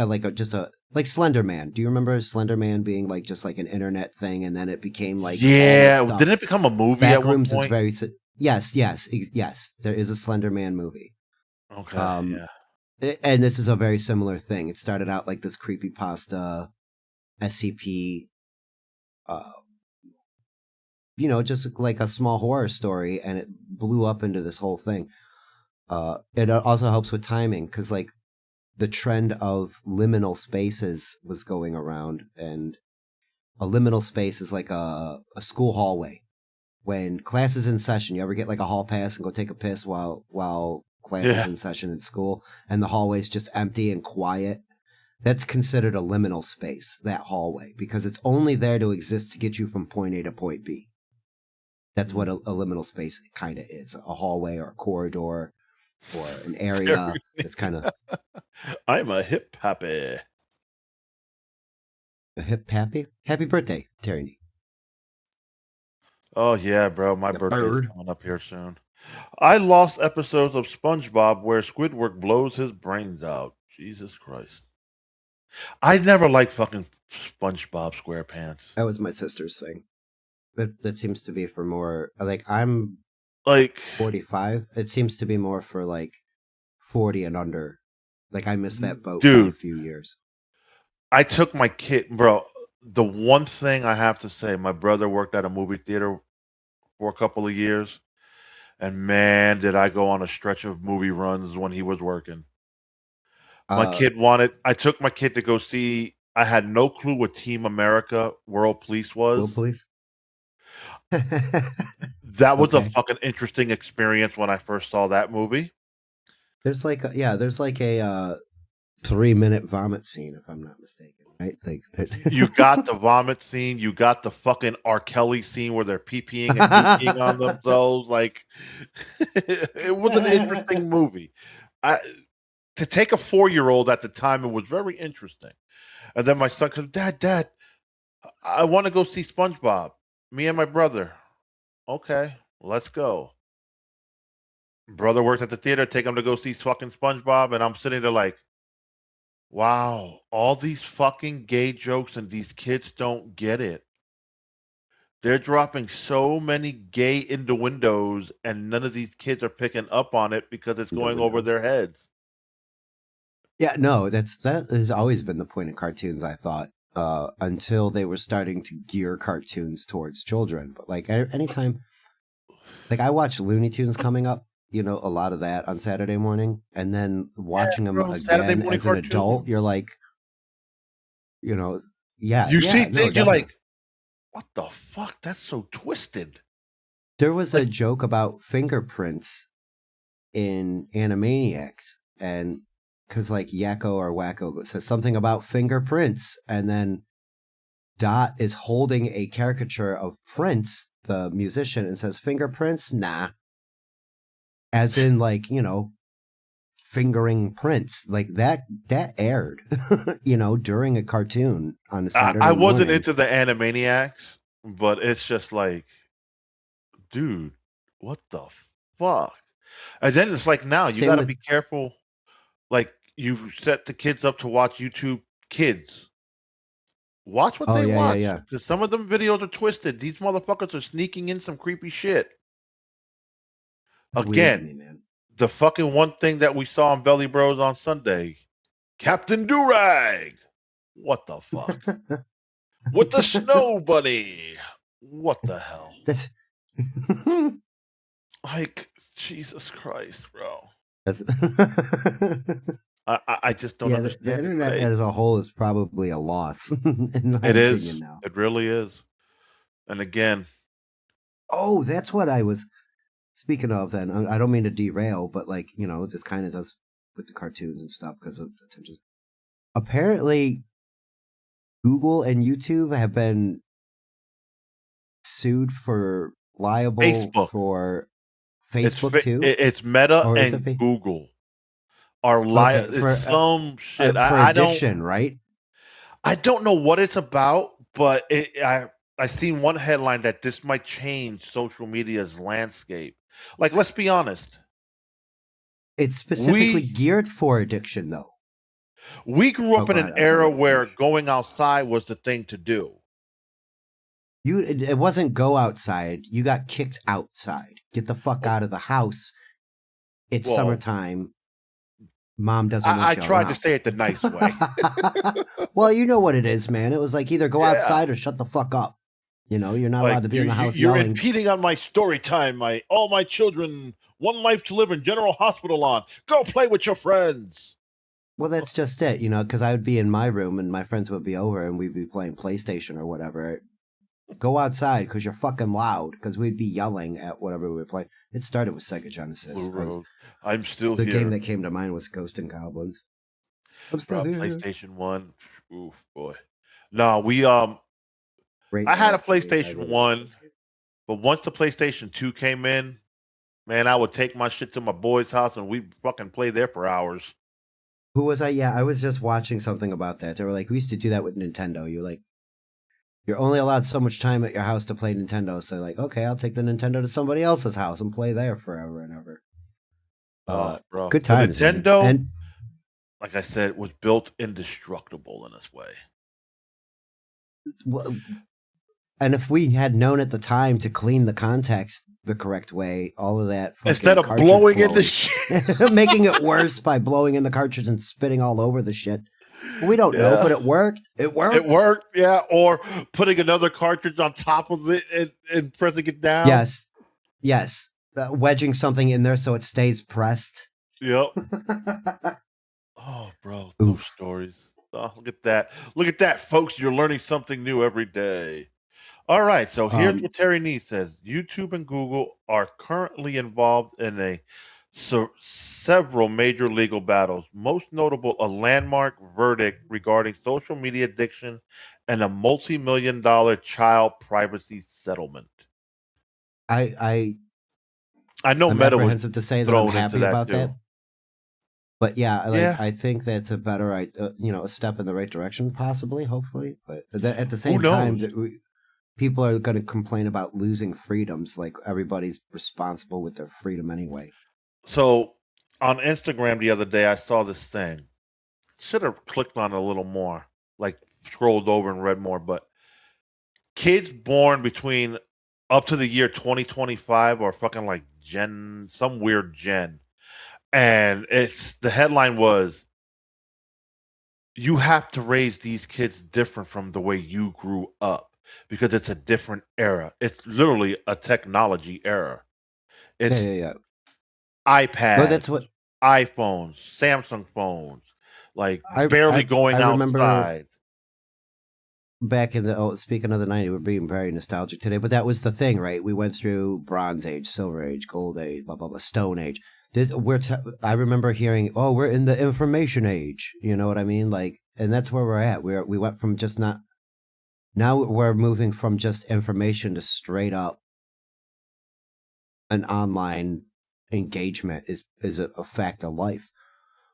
Slender Man. Do you remember Slender Man being like just like an internet thing, and then it became like didn't it become a movie at one point? Is yes. There is a Slender Man movie. Okay, yeah. And this is a very similar thing. It started out like this creepypasta, SCP, just like a small horror story, and it blew up into this whole thing. It also helps with timing because like the trend of liminal spaces was going around, and a liminal space is like a school hallway. When class is in session, you ever get like a hall pass and go take a piss while class is in session in school, and the hallway's just empty and quiet? That's considered a liminal space, that hallway, because it's only there to exist to get you from point A to point B. That's what a liminal space kind of is, a hallway or a corridor or an area. It's kind of... I'm a hip happy. A hip happy? Happy birthday, Terry. Oh, yeah, bro. My birthday's coming up here soon. I lost episodes of SpongeBob where Squidward blows his brains out. Jesus Christ. I never liked fucking SpongeBob SquarePants. That was my sister's thing. That seems to be for more... Like, I'm... Like... 45. It seems to be more for, like, 40 and under. Like, I missed that boat by a few years. I took my kid... Bro, the one thing I have to say, my brother worked at a movie theater for a couple of years. And, man, did I go on a stretch of movie runs when he was working. I took my kid to go see, I had no clue what Team America World Police was. World Police? That was a fucking interesting experience when I first saw that movie. There's like a 3-minute vomit scene, if I'm not mistaken, right? Like you got the vomit scene, you got the fucking R. Kelly scene where they're pee-peeing and pee-peeing on themselves. Like, it was an interesting movie. To take a 4-year-old at the time, it was very interesting. And then my son comes, Dad, I want to go see SpongeBob. Me and my brother. Okay, let's go. Brother worked at the theater, take him to go see fucking SpongeBob, and I'm sitting there like, wow, all these fucking gay jokes and these kids don't get it. They're dropping so many gay innuendos and none of these kids are picking up on it because it's going over their heads. Yeah, no, that has always been the point of cartoons, I thought, until they were starting to gear cartoons towards children. But like anytime, like I watched Looney Tunes coming up, a lot of that on Saturday morning, and then watching them again as an adult, you're like, you see things, you're like, what the fuck? That's so twisted. There was a joke about fingerprints in Animaniacs, and because like Yakko or Wacko says something about fingerprints, and then Dot is holding a caricature of Prince, the musician, and says, fingerprints? Nah. As in, like, fingering Prince. Like, that aired, during a cartoon on a Saturday morning. I wasn't into the Animaniacs, but it's just like, dude, what the fuck? And then it's like, now, you got to be careful. Like, you set the kids up to watch YouTube Kids. Watch what they watch. Because some of them videos are twisted. These motherfuckers are sneaking in some creepy shit. It's again, weird, man. The fucking one thing that we saw on Belly Bros on Sunday. Captain Durag. What the fuck? With the snow bunny. What the hell? That's... like, Jesus Christ, bro. That's... I just don't understand. The internet as a whole is probably a loss. In my opinion now. It really is. And again. Oh, that's what I was speaking of then. I don't mean to derail, but like, this kind of does with the cartoons and stuff because of attention. Apparently, Google and YouTube have been sued for liable for Facebook too. It's Meta and Google. Are for some shit. For addiction, right? I don't know what it's about, but I seen one headline that this might change social media's landscape. Like, let's be honest. It's specifically geared for addiction, though. We grew up in an era where going outside was the thing to do. It wasn't go outside. You got kicked outside. Get the fuck out of the house. It's summertime. Mom doesn't want you I tried around. to say it the nice way. Well, you know what it is, man. It was like either go outside or shut the fuck up. You know, you're not Like allowed to be in the house you're yelling. impeding on my story time. All my children, one life to live in General Hospital on. Go play with your friends. Well, that's just it, you know, because I would be in my room and my friends would be over and we'd be playing PlayStation or whatever. Go outside because you're fucking loud, because we'd be yelling at whatever we were playing. It started with Sega Genesis. Blue Road. I'm still the here. The game that came to mind was Ghost and Goblins. I'm still here. PlayStation 1. Oof, boy. No, I had a PlayStation 1, but once the PlayStation 2 came in, man, I would take my shit to my boy's house and we'd fucking play there for hours. Who was I? Yeah, I was just watching something about that. They were like, we used to do that with Nintendo. You're only allowed so much time at your house to play Nintendo. So like, okay, I'll take the Nintendo to somebody else's house and play there forever and ever. Bro. Good times. The Nintendo, and, like I said, was built indestructible in this way. Well, and if we had known at the time to clean the context the correct way, all of that instead of blowing in the shit, making it worse by blowing in the cartridge and spitting all over the shit. We don't know, but it worked. It worked, yeah. Or putting another cartridge on top of it and pressing it down. Yes. Wedging something in there so it stays pressed. Yep. Oh, bro, those stories. Oh, look at that, folks. You're learning something new every day. All right, so here's what Terry Neese says. YouTube and Google are currently involved in several major legal battles, most notable a landmark verdict regarding social media addiction and a multi-million-dollar child privacy settlement. I know I'm Meta was apprehensive to say that I'm happy about that. But yeah, I think that's a better, a step in the right direction, possibly, hopefully. But at the same time, people are going to complain about losing freedoms. Like, everybody's responsible with their freedom anyway. So on Instagram the other day, I saw this thing. Should have clicked on it a little more, like scrolled over and read more. But kids born between up to the year 2025 are fucking like some weird gen. And the headline was, you have to raise these kids different from the way you grew up because it's a different era. It's literally a technology era. It's iPads, well, that's what iPhones, Samsung phones, like barely going outside. Back in speaking of the 90s, we're being very nostalgic today, but that was the thing, right? We went through Bronze Age, Silver Age, Gold Age, blah, blah, blah, Stone Age. I remember hearing, we're in the information age. You know what I mean? Like, and that's where we're at. We went from now we're moving from just information to straight up an online engagement is a fact of life.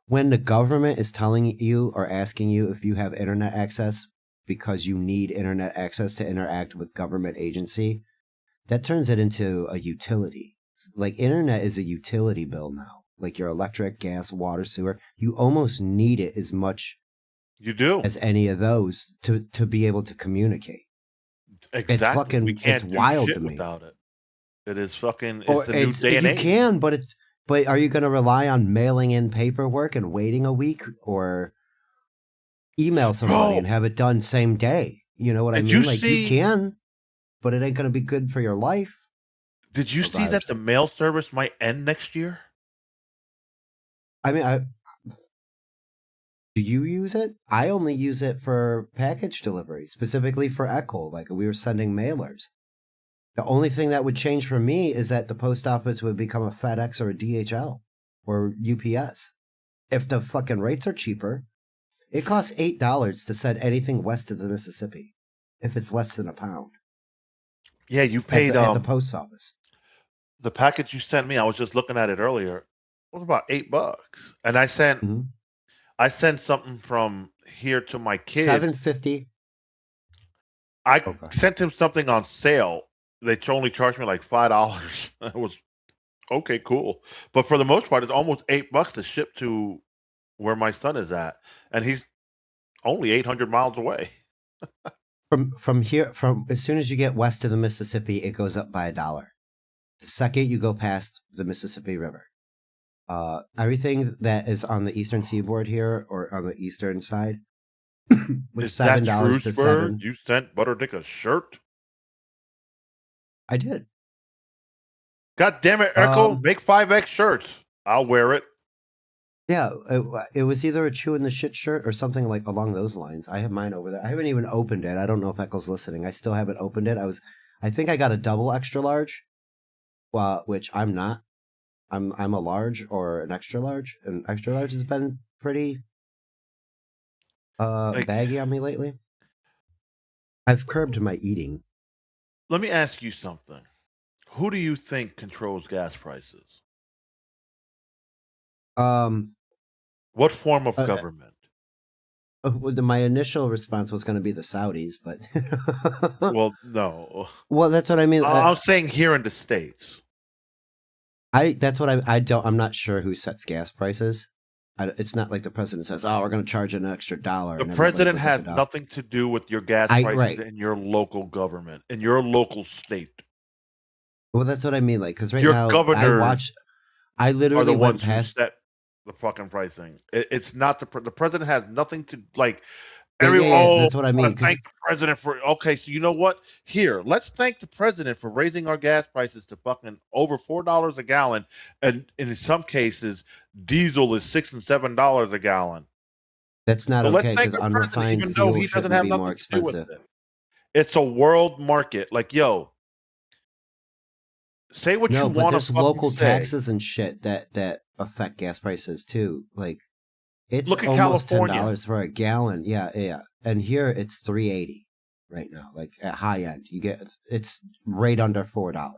When the government is telling you or asking you if you have internet access because you need internet access to interact with government agency, that turns it into a utility. Like, internet is a utility bill now. Like your electric, gas, water, sewer. You almost need it as much as any of those to be able to communicate. Exactly. It's wild to me. Without it. It is fucking. It's a new day and age. You can, but are you going to rely on mailing in paperwork and waiting a week, or email somebody and have it done same day? You know what I mean? You can, but it ain't going to be good for your life. Did you see that the mail service might end next year? I mean, do you use it? I only use it for package delivery, specifically for Echo. Like, we were sending mailers. The only thing that would change for me is that the post office would become a FedEx or a DHL or UPS. If the fucking rates are cheaper, it costs $8 to send anything west of the Mississippi if it's less than £1. Yeah, you paid at the post office. The package you sent me, I was just looking at it earlier. It was about $8, and I sent something from here to my kid. $7.50. I sent him something on sale. They only charged me like $5. It was okay, cool. But for the most part, it's almost $8 to ship to where my son is at, and he's only 800 miles away. From here, as soon as you get west of the Mississippi, it goes up by $1. The second you go past the Mississippi River, everything that is on the eastern seaboard here or on the eastern side was $7 to $7. You sent Butterdick a shirt? I did. God damn it, Echo! Make 5X shirts. I'll wear it. Yeah, it was either a chew in the shit shirt or something like along those lines. I have mine over there. I haven't even opened it. I don't know if Echo's listening. I still haven't opened it. I think I got a double extra large, which I'm not. I'm a large or an extra large, and extra large has been pretty baggy on me lately. I've curbed my eating. Let me ask you something. Who do you think controls gas prices? What form of government? My initial response was going to be the Saudis, but well, no. Well, that's what I mean. I'm saying here in the States. That's what I'm not sure who sets gas prices. It's not like the president says, "Oh, we're going to charge an extra $1." The president has nothing to do with your gas prices in your local government, in your local state. Well, that's what I mean. Like, because your now governors I literally are the went ones past who set the fucking pricing. It's not the president has nothing to like. That's what I mean. Thank the president for so you know what? Here, let's thank the president for raising our gas prices to fucking over $4 a gallon, and in some cases, diesel is $6 and $7 a gallon. That's not okay because unrefined fuel shouldn't be more expensive. It's a world market. Like, yo, say what you want. No, but there's local taxes and shit that affect gas prices too. Like. It's almost $10 for a gallon. Yeah. And here it's $3.80 right now. Like at high end, it's right under $4.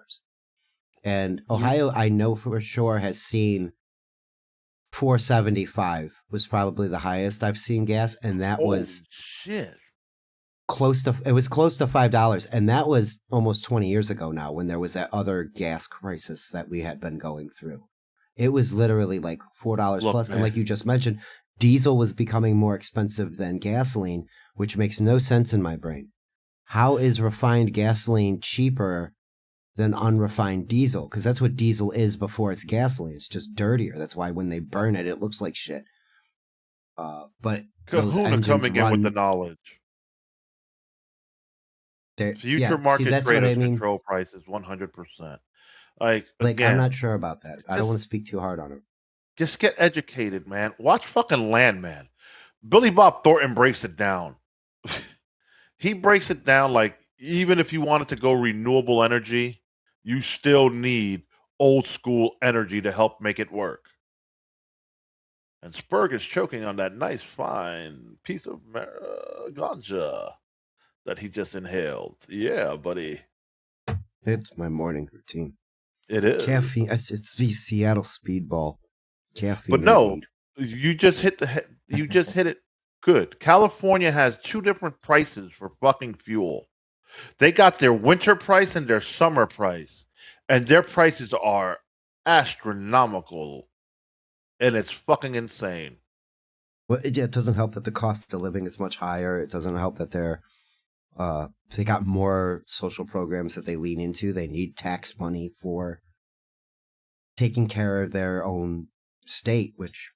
And Ohio, I know for sure, has seen $4.75 was probably the highest I've seen gas, and that was close to $5, and that was almost 20 years ago now when there was that other gas crisis that we had been going through. It was literally like $4 plus, man. And like you just mentioned, diesel was becoming more expensive than gasoline, which makes no sense in my brain. How is refined gasoline cheaper than unrefined diesel? Because that's what diesel is before it's gasoline. It's just dirtier. That's why when they burn it, it looks like shit. But Kahuna coming in with the knowledge. Future market traders control prices 100%. Like again, I'm not sure about that. I don't want to speak too hard on it. Just get educated, man. Watch fucking Landman. Billy Bob Thornton breaks it down. He breaks it down like even if you wanted to go renewable energy, you still need old school energy to help make it work. And Spurg is choking on that nice, fine piece of ganja that he just inhaled. Yeah, buddy. It's my morning routine. It is. Caffeine. It's the Seattle Speedball. Caffeine. But no, you just hit it good. California has two different prices for fucking fuel. They got their winter price and their summer price, and their prices are astronomical, and it's fucking insane. Well, it doesn't help that the cost of living is much higher. It doesn't help that they got more social programs that they lean into. They need tax money for taking care of their own state, which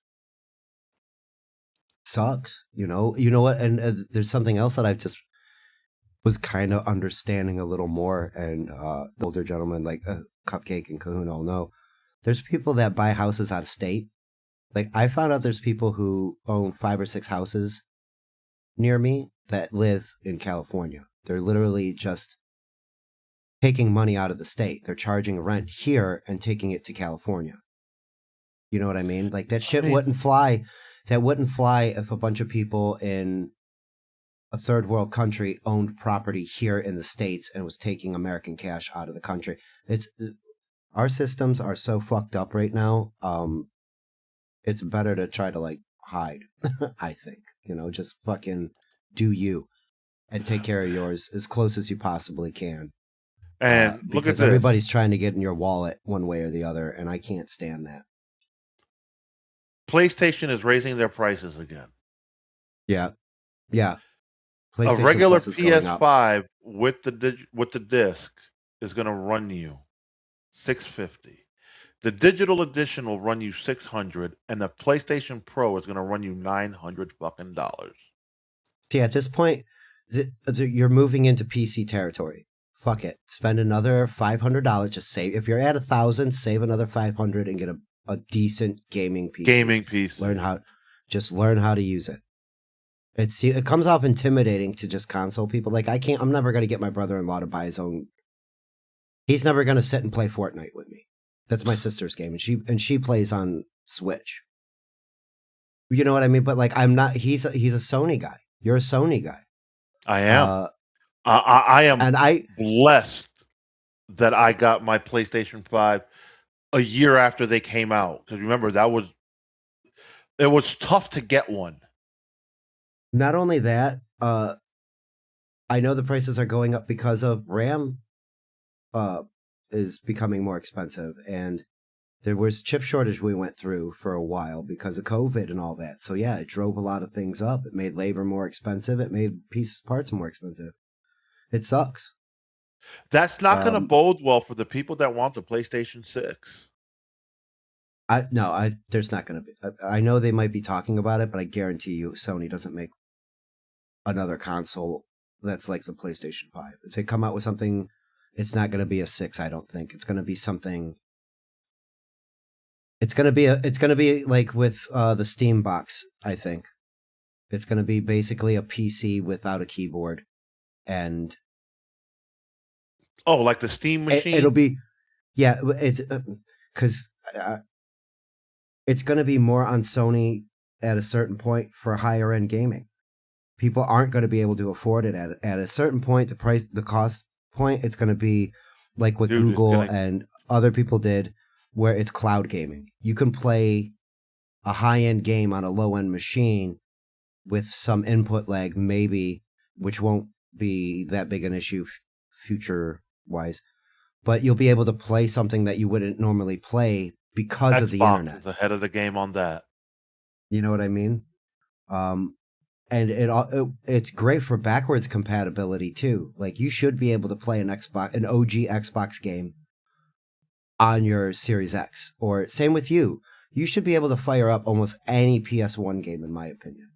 sucks. You know what? And there's something else that I've just was kind of understanding a little more. And the older gentlemen like Cupcake and Kahuna all know. There's people that buy houses out of state. Like I found out there's people who own 5 or 6 houses near me that live in California. They're literally just taking money out of the state. They're charging rent here and taking it to California. You know what I mean? Like that shit wouldn't fly. That wouldn't fly if a bunch of people in a third world country owned property here in the States and was taking American cash out of the country. Our systems are so fucked up right now. It's better to try to like hide, I think. Just fucking do you and take care of yours as close as you possibly can. And look at this. Everybody's trying to get in your wallet one way or the other, and I can't stand that. PlayStation is raising their prices again. Yeah. A regular PS5 with the disc is going to run you $650. The digital edition will run you $600, and the PlayStation Pro is going to run you $900 fucking dollars. See, at this point, you're moving into PC territory. fuck it. Spend another $500. Just save. If you're at 1,000, save another 500 and get a decent gaming PC. Gaming PC. Learn how to use it. It comes off intimidating to just console people. Like I'm never going to get my brother-in-law to buy his own. He's never going to sit and play Fortnite with me. That's my sister's game, and she plays on Switch. You know what I mean? But like, I'm not. He's a Sony guy. You're a Sony guy. I am. I am, and blessed that I got my PlayStation 5 a year after they came out. Because remember, it was tough to get one. Not only that, I know the prices are going up because of RAM is becoming more expensive, and there was chip shortage we went through for a while because of COVID and all that. So yeah, it drove a lot of things up. It made labor more expensive. It made parts more expensive. It sucks. That's not going to bode well for the people that want the PlayStation 6. There's not going to be. I know they might be talking about it, but I guarantee you Sony doesn't make another console that's like the PlayStation 5. If they come out with something, it's not going to be a 6, I don't think. It's going to be something. It's going to be like with the Steam box, I think. It's going to be basically a PC without a keyboard, and like the Steam machine. It'll be, yeah. It's because it's going to be more on Sony at a certain point for higher end gaming. People aren't going to be able to afford it at a certain point. The cost point, it's going to be like what Google and other people did, where it's cloud gaming. You can play a high-end game on a low-end machine with some input lag, maybe, which won't be that big an issue future-wise. But you'll be able to play something that you wouldn't normally play because of the internet. Is ahead of the game on that. You know what I mean? And it's great for backwards compatibility too. Like, you should be able to play an OG Xbox game on your Series X, or same with you. You should be able to fire up almost any PS1 game, in my opinion.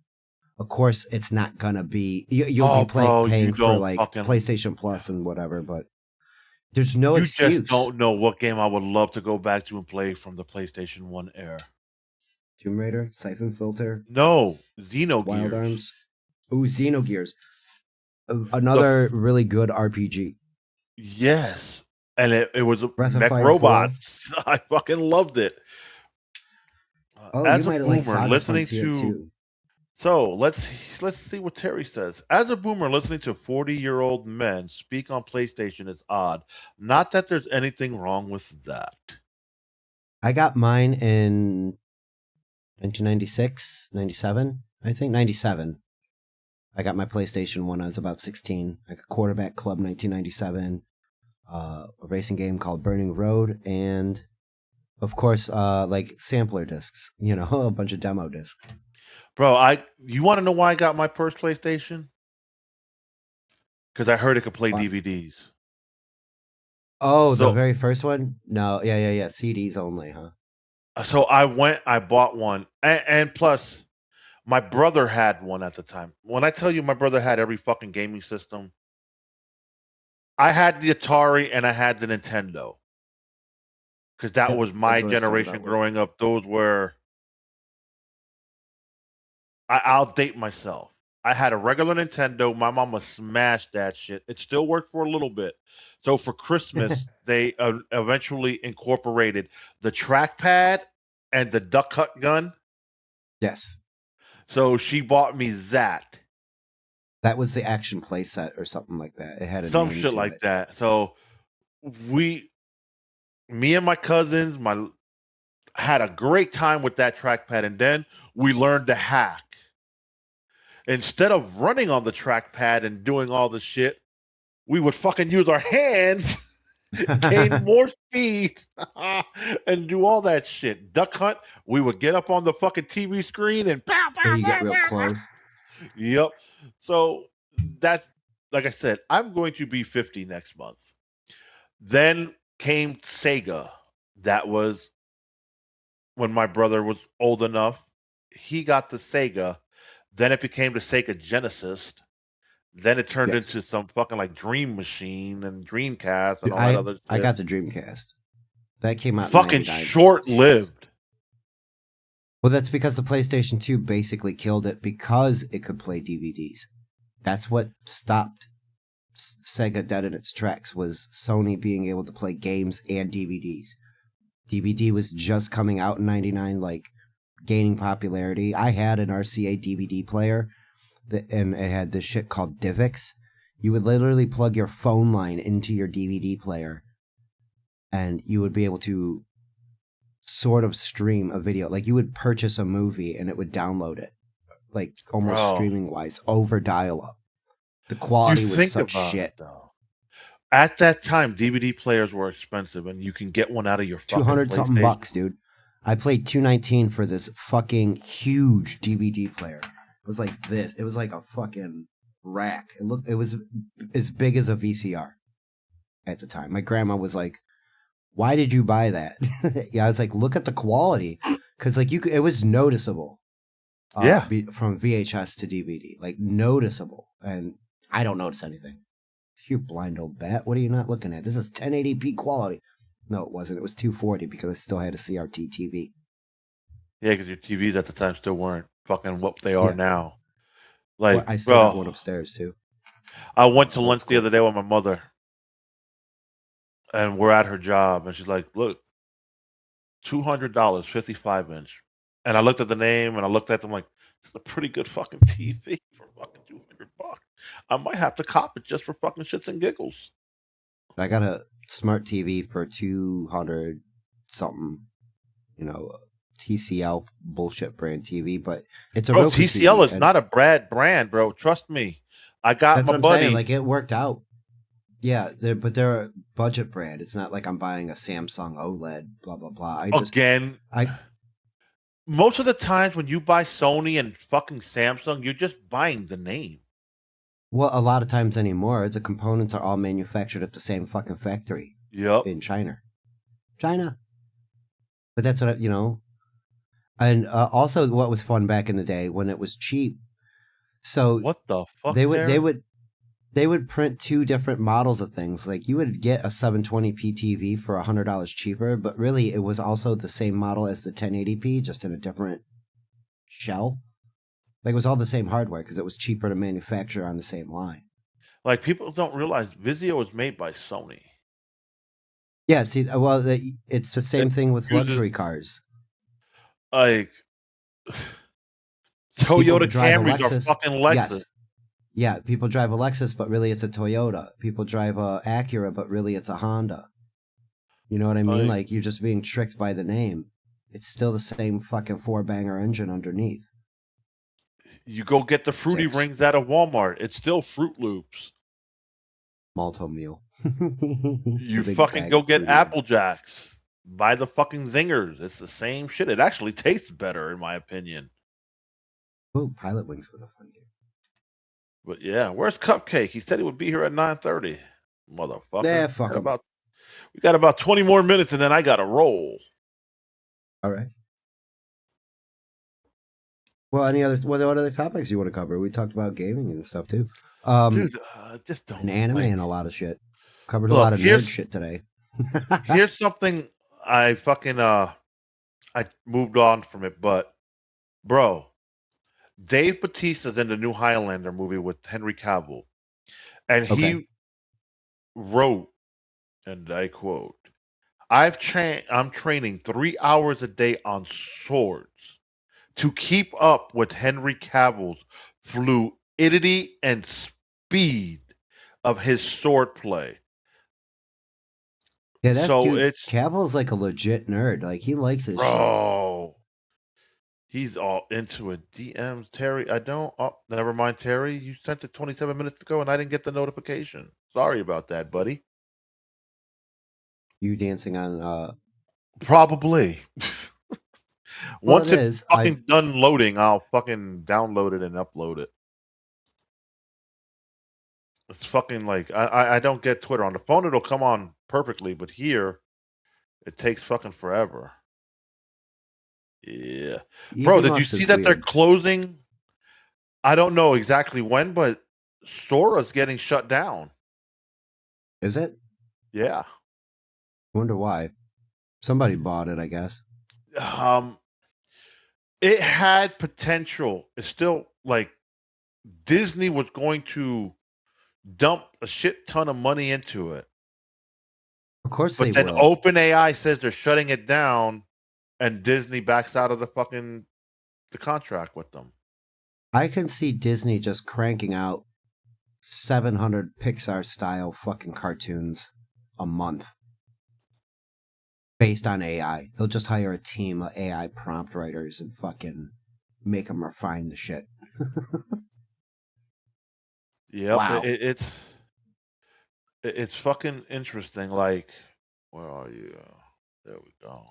Of course, it's not gonna be you'll be paying for like PlayStation Plus and whatever, but there's no excuse. You just don't know what game I would love to go back to and play from the PlayStation 1 era. Tomb Raider, Siphon Filter. No, Xenogears. Wild Arms. Ooh, Xenogears. Another really good RPG. Yes. And it was a Breath of mech Fire robot. I fucking loved it. As a boomer, listening to... Too. So, let's see what Terry says. As a boomer, listening to 40-year-old men speak on PlayStation is odd. Not that there's anything wrong with that. I got mine in 1996, 97, I think. 97. I got my PlayStation when I was about 16. I got Quarterback Club 1997. A racing game called Burning Road, and of course, like sampler discs, a bunch of demo discs. Bro, you want to know why I got my first PlayStation? Because I heard it could play DVDs. Oh, the very first one? No, yeah. CDs only, huh? So I bought one, and plus, my brother had one at the time. When I tell you my brother had every fucking gaming system, I had the Atari and I had the Nintendo. Because that was my generation growing up. Those were... I'll date myself. I had a regular Nintendo. My mama smashed that shit. It still worked for a little bit. So for Christmas, they eventually incorporated the trackpad and the duck hunt gun. Yes. So she bought me that. That was the action play set or something like that. It had some shit like that. So me and my cousins, had a great time with that trackpad, and then we learned to hack. Instead of running on the trackpad and doing all the shit, we would fucking use our hands, gain more speed, and do all that shit. Duck hunt, we would get up on the fucking TV screen and you get real close. Yep. So that's, like I said, I'm going to be 50 next month. Then came Sega. That was when my brother was old enough. He got the Sega. Then it became the Sega Genesis. Then it turned Yes. into some fucking like Dream Machine and Dreamcast and Dude, all that other shit. I got the Dreamcast. That came out Fucking in 99. short-lived. Well, that's because the PlayStation 2 basically killed it because it could play DVDs. That's what stopped Sega dead in its tracks, was Sony being able to play games and DVDs. DVD was just coming out in 99, like gaining popularity. I had an RCA DVD player and it had this shit called DivX. You would literally plug your phone line into your DVD player and you would be able to sort of stream a video. Like you would purchase a movie and it would download it, like almost streaming wise, over dial-up. The quality was such shit. Though. At that time, DVD players were expensive, and you can get one out of your fucking 200 something bucks, dude. I paid $219 for this fucking huge DVD player. It was like this. It was like a fucking rack. It was as big as a VCR at the time. My grandma was like, "Why did you buy that?" Yeah, I was like, "Look at the quality," because like it was noticeable. From VHS to DVD, like noticeable, and I don't notice anything. You blind old bat. What are you not looking at? This is 1080p quality. No, it wasn't. It was 240 because I still had a CRT TV. Yeah, because your TVs at the time still weren't fucking what they are now. Like, well, I still have one upstairs too. I went to lunch the other day with my mother, and we're at her job, and she's like, "Look, $200, 55-inch." And I looked at the name, and I looked at them like, "It's a pretty good fucking TV for fucking $200. I might have to cop it just for fucking shits and giggles." I got a smart TV for $200 something, TCL bullshit brand TV, but it's a Roku TCL TV, is not a brand, bro. Trust me. I got that's my what I'm buddy. Saying. Like it worked out. Yeah, they're a budget brand. It's not like I'm buying a Samsung OLED, blah blah blah. Most of the times when you buy Sony and fucking Samsung, you're just buying the name. Well, a lot of times anymore, the components are all manufactured at the same fucking factory. Yep. In China. But that's what And also, what was fun back in the day when it was cheap. So what the fuck? They would print two different models of things. Like you would get a 720p TV for $100 cheaper, but really it was also the same model as the 1080p, just in a different shell. Like it was all the same hardware because it was cheaper to manufacture on the same line. Like people don't realize Vizio was made by Sony. Yeah, see, well, it's the same thing with luxury cars. Like Toyota Camrys are fucking Lexus. Yes. Yeah, people drive a Lexus, but really it's a Toyota. People drive a Acura, but really it's a Honda. You know what I mean? Like you're just being tricked by the name. It's still the same fucking 4-banger engine underneath. You go get the Fruity Rings out of Walmart. It's still Fruit Loops. Malto meal. You fucking go get Apple Jacks. Buy the fucking Zingers. It's the same shit. It actually tastes better, in my opinion. Oh, Pilot Wings was a fun game. But yeah, where's Cupcake? He said he would be here at 9:30. Motherfucker. Yeah, fuck him. We got about 20 more minutes, and then I got to roll. All right. Well, what other topics you want to cover? We talked about gaming and stuff too. Dude, just don't. And anime and a lot of shit. Covered a lot of nerd shit today. Here's something I fucking I moved on from it, but bro, Dave Bautista's in the new Highlander movie with Henry Cavill, and he wrote, and I quote, I'm training 3 hours a day on swords to keep up with Henry Cavill's fluidity and speed of his swordplay." Yeah, Cavill's like a legit nerd. Like he likes his shit. He's all into it. DMs Terry. Never mind, Terry. You sent it 27 minutes ago and I didn't get the notification. Sorry about that, buddy. You dancing on probably. Once it's fucking done loading, I'll fucking download it and upload it. It's fucking like I don't get Twitter. On the phone it'll come on perfectly, but here it takes fucking forever. Yeah. Bro, did you see that they're closing? I don't know exactly when, but Sora's getting shut down. Is it? Yeah. Wonder why. Somebody bought it, I guess. It had potential. It's still like Disney was going to dump a shit ton of money into it. Of course But they then will. OpenAI says they're shutting it down, and Disney backs out of the contract with them. I can see Disney just cranking out 700 Pixar style fucking cartoons a month based on AI. They'll just hire a team of AI prompt writers and fucking make them refine the shit. Yep. Wow. It's fucking interesting. Like, where are you? There we go.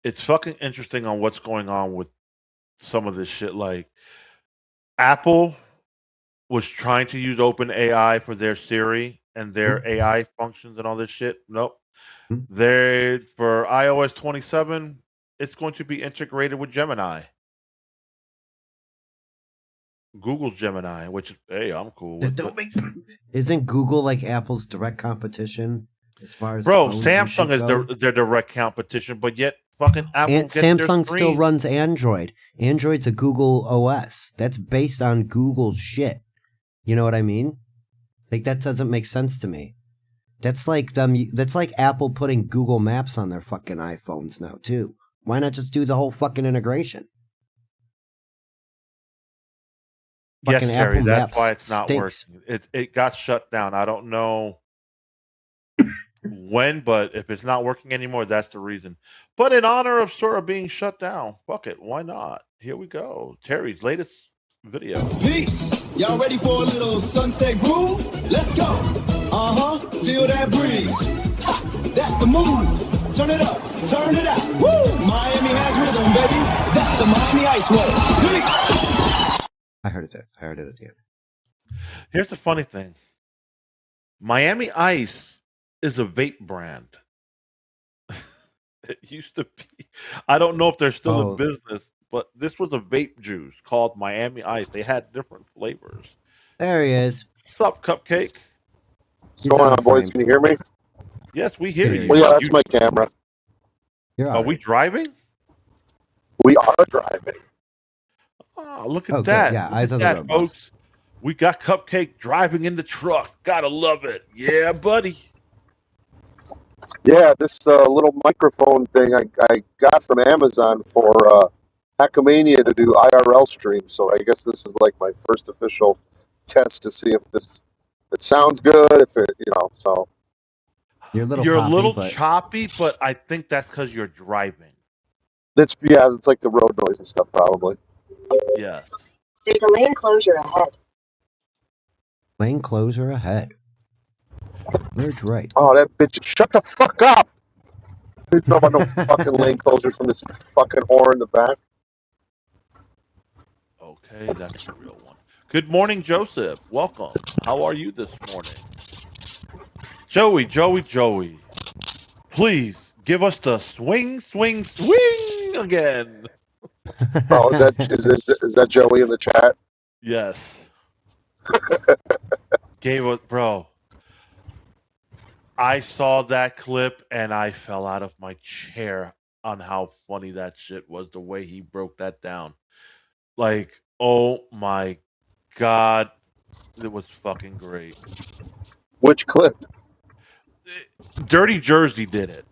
It's fucking interesting on what's going on with some of this shit. Like, Apple was trying to use OpenAI for their Siri and their AI functions and all this shit. Nope. They for iOS 27, it's going to be integrated with Gemini. Google's Gemini, which hey, I'm cool with. Isn't Google like Apple's direct competition as far as bro? Samsung is their direct competition, but yet fucking Apple. And Samsung still runs Android. Android's a Google OS. That's based on Google shit. You know what I mean? Like that doesn't make sense to me. That's like them. That's like Apple putting Google Maps on their fucking iPhones now too. Why not just do the whole fucking integration? Yes, Terry, that's why it's not working. It got shut down. I don't know when, but if it's not working anymore, that's the reason. But in honor of Sora being shut down, fuck it, why not? Here we go. Terry's latest video. Peace. Y'all ready for a little sunset groove? Let's go. Feel that breeze. Ha, that's the move. Turn it up, turn it out. Woo! Miami has rhythm, baby. That's the Miami Ice Way. Peace. I heard it at the end. Here's the funny thing. Miami Ice is a vape brand. It used to be. I don't know if they're still in business, but this was a vape juice called Miami Ice. They had different flavors. There he is. What's up, Cupcake? What's going on, boys? Can you hear me? Yes, we hear you. Well, yeah, that's my camera. Are we driving? We are driving. Oh, look at that. Good. Yeah, eyes on the road, folks. We got Cupcake driving in the truck. Gotta love it. Yeah, buddy. Yeah, this little microphone thing I got from Amazon for Hackmania to do IRL streams. So I guess this is like my first official test to see if it sounds good, if it, so. You're a little choppy, but I think that's because you're driving. It's like the road noise and stuff, probably. Yeah. There's a lane closure ahead. Lane closure ahead. Where's right? Oh, that bitch! Shut the fuck up! You talking about no fucking lane closures from this fucking whore in the back. Okay, that's the real one. Good morning, Joseph. Welcome. How are you this morning? Joey. Please give us the swing again. Oh, is that Joey in the chat? Yes. Gave us, bro. I saw that clip and I fell out of my chair on how funny that shit was, the way he broke that down. Like, oh my God, it was fucking great. Which clip? Dirty Jersey did it.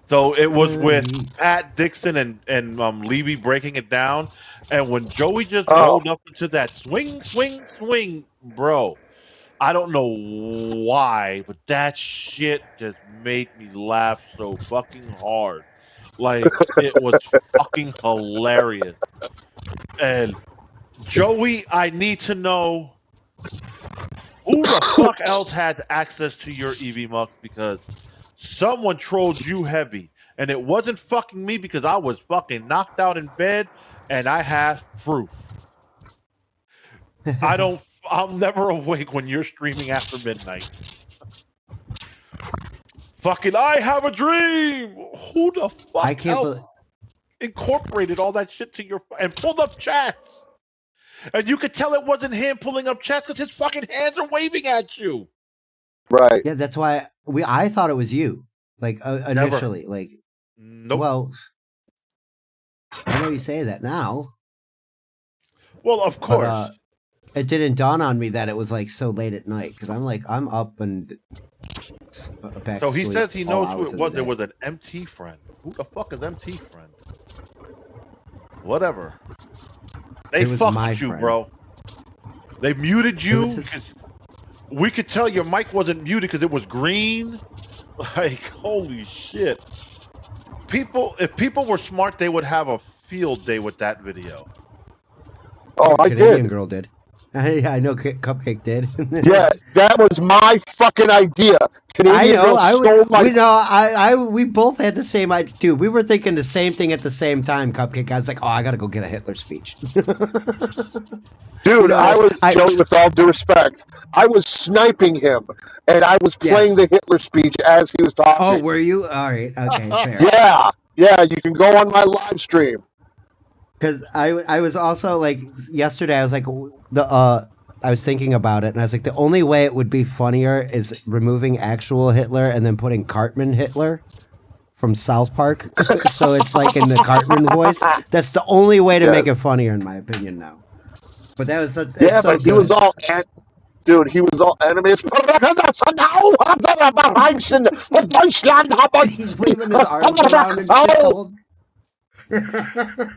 So it was with Pat Dixon and Levy breaking it down. And when Joey just rolled up into that swing, bro, I don't know why, but that shit just made me laugh so fucking hard. Like, it was fucking hilarious. And Joey, I need to know who the fuck else had access to your EV Mux, because someone trolled you heavy, and it wasn't fucking me because I was fucking knocked out in bed, and I have proof. I'm never awake when you're streaming after midnight. Fucking, I have a dream. Who the fuck else incorporated all that shit to your and pulled up chats? And you could tell it wasn't him pulling up chats because his fucking hands are waving at you. Right. Yeah, that's why I thought it was you. Like initially, like nope. Well, I know you say that now. Well, of course. But, it didn't dawn on me that it was like so late at night because I'm up and back. So he says he knows who it was. It was an MT friend. Who the fuck is MT friend? Whatever. They fucked you, bro. They muted you. We could tell your mic wasn't muted because it was green. Like, holy shit. If people were smart, they would have a field day with that video. Oh, I Canadian did. Girl did. I know Cupcake did. Yeah, that was my fucking idea. Canadian Girl stole my... We both had the same idea, too. We were thinking the same thing at the same time, Cupcake. I was like, I gotta go get a Hitler speech. Dude, Joe, with all due respect, I was sniping him, and I was playing the Hitler speech as he was talking. Oh, were you? All right, okay, fair. Yeah, you can go on my live stream. Because I was also like yesterday I was like I was thinking about it and I was like the only way it would be funnier is removing actual Hitler and then putting Cartman Hitler from South Park so it's like in the Cartman voice. That's the only way to make it funnier in my opinion now. But that was such but he was all dude, he was all enemies. He's waving his arms around and shit.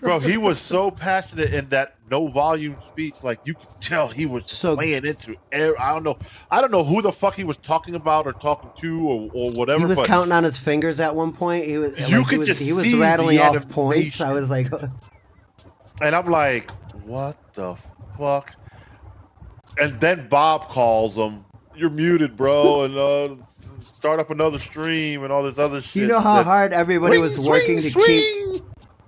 Bro, he was so passionate in that no volume speech. Like you could tell he was playing into. I don't know who the fuck he was talking about or talking to or whatever. He was counting on his fingers at one point. He was. He was rattling off points. I was like, and I'm like, what the fuck? And then Bob calls him. You're muted, bro, and start up another stream and all this other shit. You know how hard everybody was working to keep.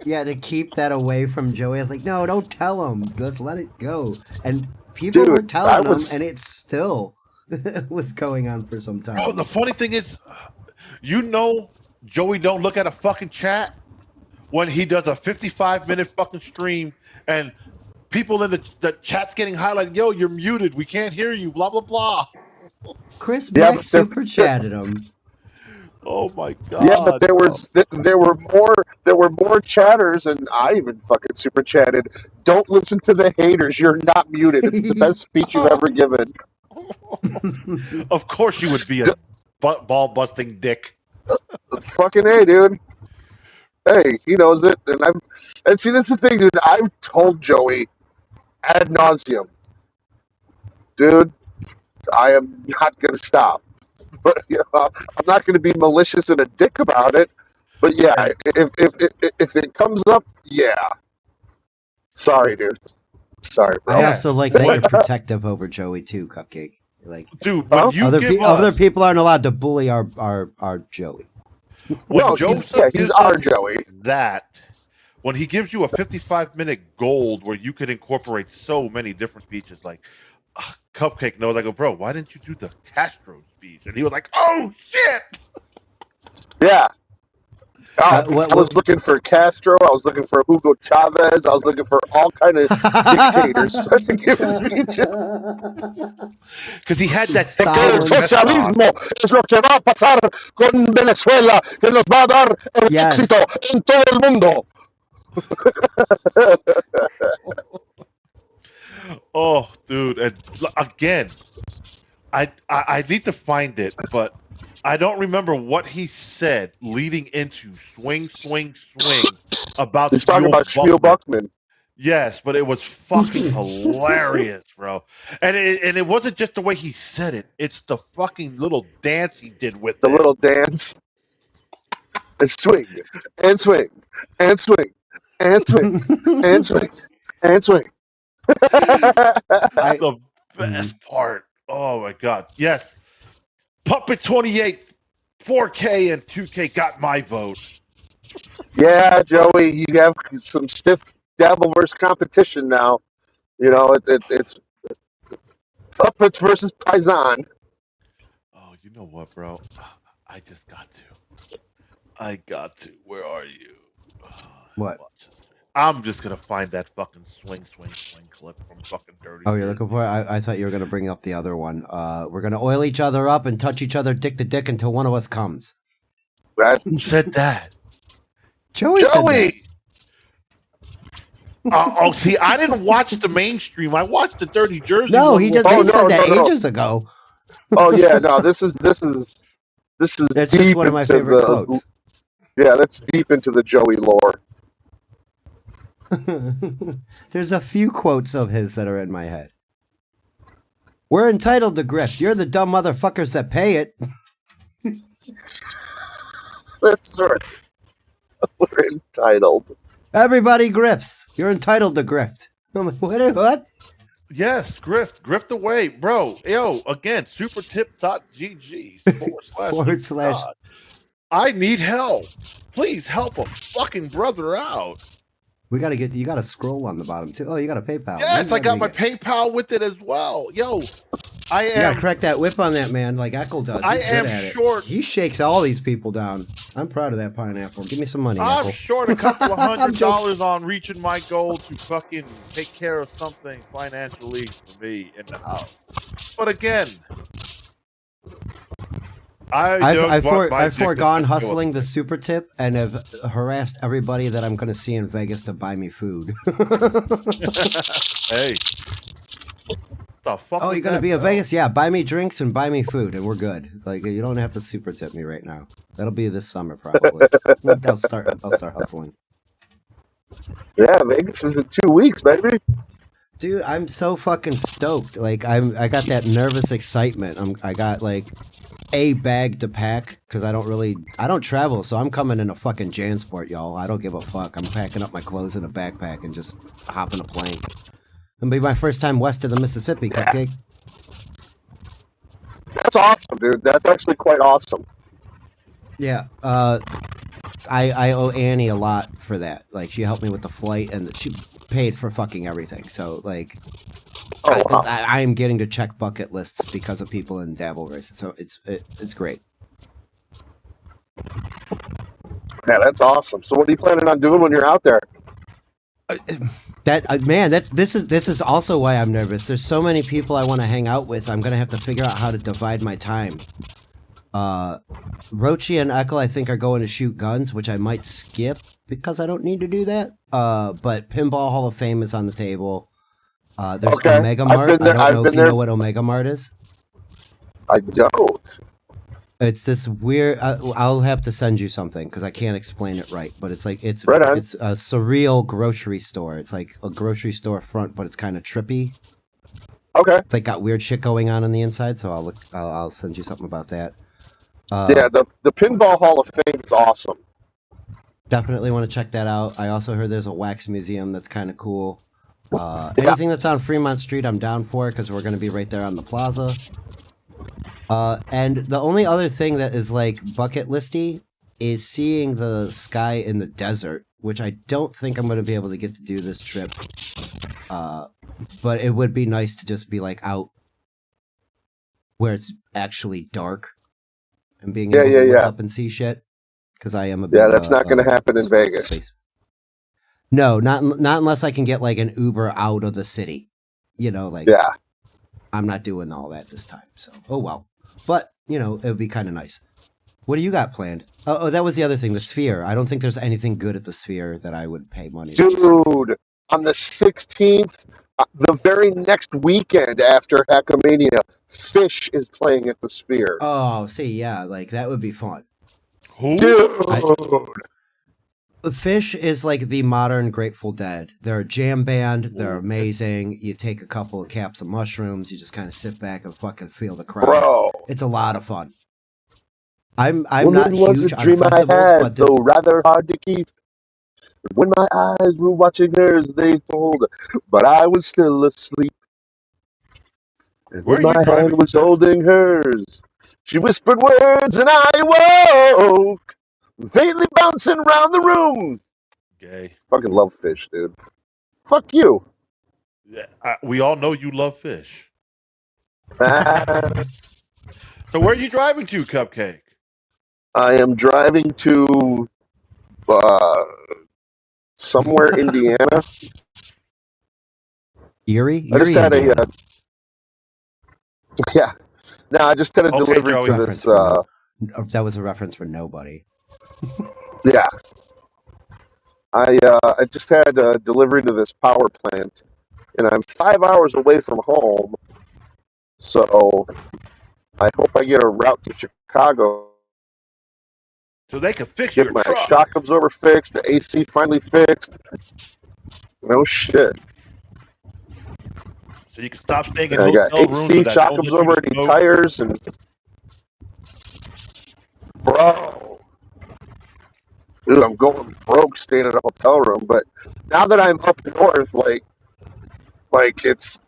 Yeah, to keep that away from Joey. I was like, no, don't tell him. Just let it go. And people were telling him, and it still was going on for some time. Oh, the funny thing is, Joey don't look at a fucking chat when he does a 55-minute fucking stream, and people in the chat's getting highlighted. Yo, you're muted. We can't hear you. Blah blah blah. Chris Mack super chatted him. Oh my god! Yeah, but there were more chatters, and I even fucking super chatted. Don't listen to the haters. You're not muted. It's the best speech you've ever given. Of course, you would be a ball busting dick. Fucking A, dude. Hey, he knows it, and see, this is the thing, dude. I've told Joey ad nauseum, dude. I am not gonna stop. But I'm not going to be malicious and a dick about it. But yeah, if it comes up, yeah. Sorry, dude. Sorry, bro. I also like that you're protective over Joey too, Cupcake. Like, dude, but other people aren't allowed to bully our Joey. No, he's our Joey. When he gives you a 55-minute gold where you could incorporate so many different speeches, like Cupcake knows. I go, bro, why didn't you do the Castro speech? And he was like, oh shit. Yeah. I was looking for Castro. I was looking for Hugo Chavez. I was looking for all kind of dictators to give his speeches. Because he had that el socialismo es lo que va a pasar con Venezuela, que nos va a dar el éxito en todo el mundo. Oh, dude! And again, I need to find it, but I don't remember what he said leading into swing about. He's talking about Spiel Buckman. Yes, but it was fucking hilarious, bro. And it wasn't just the way he said it; it's the fucking little dance he did with the little dance. And swing, and swing, and swing, and swing, and swing, and swing. The best part. Oh my god. Yes. Puppet 28, 4K and 2K got my vote. Yeah, Joey, you have some stiff Dabbleverse competition now. You know, it's Puppets versus Paisan. Oh, you know what, bro? I just got to. Where are you? What? I'm just gonna find that fucking swing clip from fucking Dirty. Oh, you're looking for it? I thought you were going to bring up the other one. We're going to oil each other up and touch each other dick to dick until one of us comes. Who said that? Joey! Said that. See, I didn't watch the mainstream. I watched the Dirty Jersey. No, one. he just said that ages ago. Oh yeah, no, this is That's deep just one of my into favorite quotes. Yeah, that's deep into the Joey lore. There's a few quotes of his that are in my head. We're entitled to grift. You're the dumb motherfuckers that pay it. That's right. We're entitled. Everybody grifts. You're entitled to grift. I'm like, what? Yes, grift away, bro. Yo, again, supertip.gg /. I need help. Please help a fucking brother out. You gotta scroll on the bottom too. Oh, you got a PayPal. Yes, I got my PayPal with it as well. Yo, You gotta crack that whip on that man like Eccles does. He's good at it. He shakes all these people down. I'm proud of that pineapple. Give me some money. I'm Apple. short a couple of $100 on reaching my goal to fucking take care of something financially for me in the house. But again, I've foregone hustling the super tip and have harassed everybody that I'm going to see in Vegas to buy me food. Hey. The fuck you're going to be in Vegas? Yeah, buy me drinks and buy me food, and we're good. Like, you don't have to super tip me right now. That'll be this summer, probably. I'll start hustling. Yeah, Vegas is in 2 weeks, baby. Dude, I'm so fucking stoked. Like, I got that nervous excitement. I got like a bag to pack because I don't travel, so I'm coming in a fucking JanSport, y'all. I don't give a fuck. I'm packing up my clothes in a backpack and just hopping a plane. It'll be my first time west of the Mississippi, Cupcake. That's awesome, dude. That's actually quite awesome. Yeah, I owe Annie a lot for that. Like, she helped me with the flight, and she paid for fucking everything. So, like, I am getting to check bucket lists because of people in Dabble Race. So it's great. Yeah, that's awesome. So what are you planning on doing when you're out there? This is also why I'm nervous. There's so many people I want to hang out with. I'm gonna have to figure out how to divide my time. Rochi and Echo, I think, are going to shoot guns, which I might skip because I don't need to do that. But Pinball Hall of Fame is on the table. There's Omega Mart. I don't know if you know what Omega Mart is. I don't. It's this weird. I'll have to send you something because I can't explain it right. But it's like it's a surreal grocery store. It's like a grocery store front, but it's kind of trippy. Okay. It's like got weird shit going on the inside. So I'll send you something about that. Yeah, the Pinball Hall of Fame is awesome. Definitely want to check that out. I also heard there's a wax museum that's kind of cool. Anything that's on Fremont Street, I'm down for because we're going to be right there on the plaza. And the only other thing that is like bucket listy is seeing the sky in the desert, which I don't think I'm going to be able to get to do this trip. But it would be nice to just be like out where it's actually dark and being able to look up and see shit. Because I am a bit, that's not going to happen in Vegas. Space. No, not unless I can get like an Uber out of the city. You know, like I'm not doing all that this time. So, oh well. But, you know, it would be kind of nice. What do you got planned? Oh, that was the other thing, the Sphere. I don't think there's anything good at the Sphere that I would pay money to. Dude, on the 16th, the very next weekend after Hackamania, Fish is playing at the Sphere. Oh, see, yeah, like that would be fun. Dude! Fish is like the modern Grateful Dead. They're a jam band. They're amazing. You take a couple of caps of mushrooms. You just kind of sit back and fucking feel the crowd. Bro. It's a lot of fun. I'm when not was huge a dream on I festivals, had, though rather hard to keep. When my eyes were watching hers, they told, but I was still asleep. And when my hand was holding hers, she whispered words and I woke, faintly bouncing around the room. Gay. Fucking love Fish, dude. Fuck you. Yeah, we all know you love Fish. So where are you driving to, Cupcake? I am driving to somewhere Indiana. Erie? I just had Indiana. yeah. No, I just had a Okay, delivery Joey. to Reference this. for that was a reference for nobody. Yeah, I just had a delivery to this power plant, and I'm 5 hours away from home. So I hope I get a route to Chicago. So they can fix Get your my truck. shock absorber fixed, the AC finally fixed. No shit. So you can stop staying in I got hotel rooms AC, that shock don't let you absorber, need smoke. tires, and bro, dude, I'm going broke staying in a hotel room. But now that I'm up north, like it's,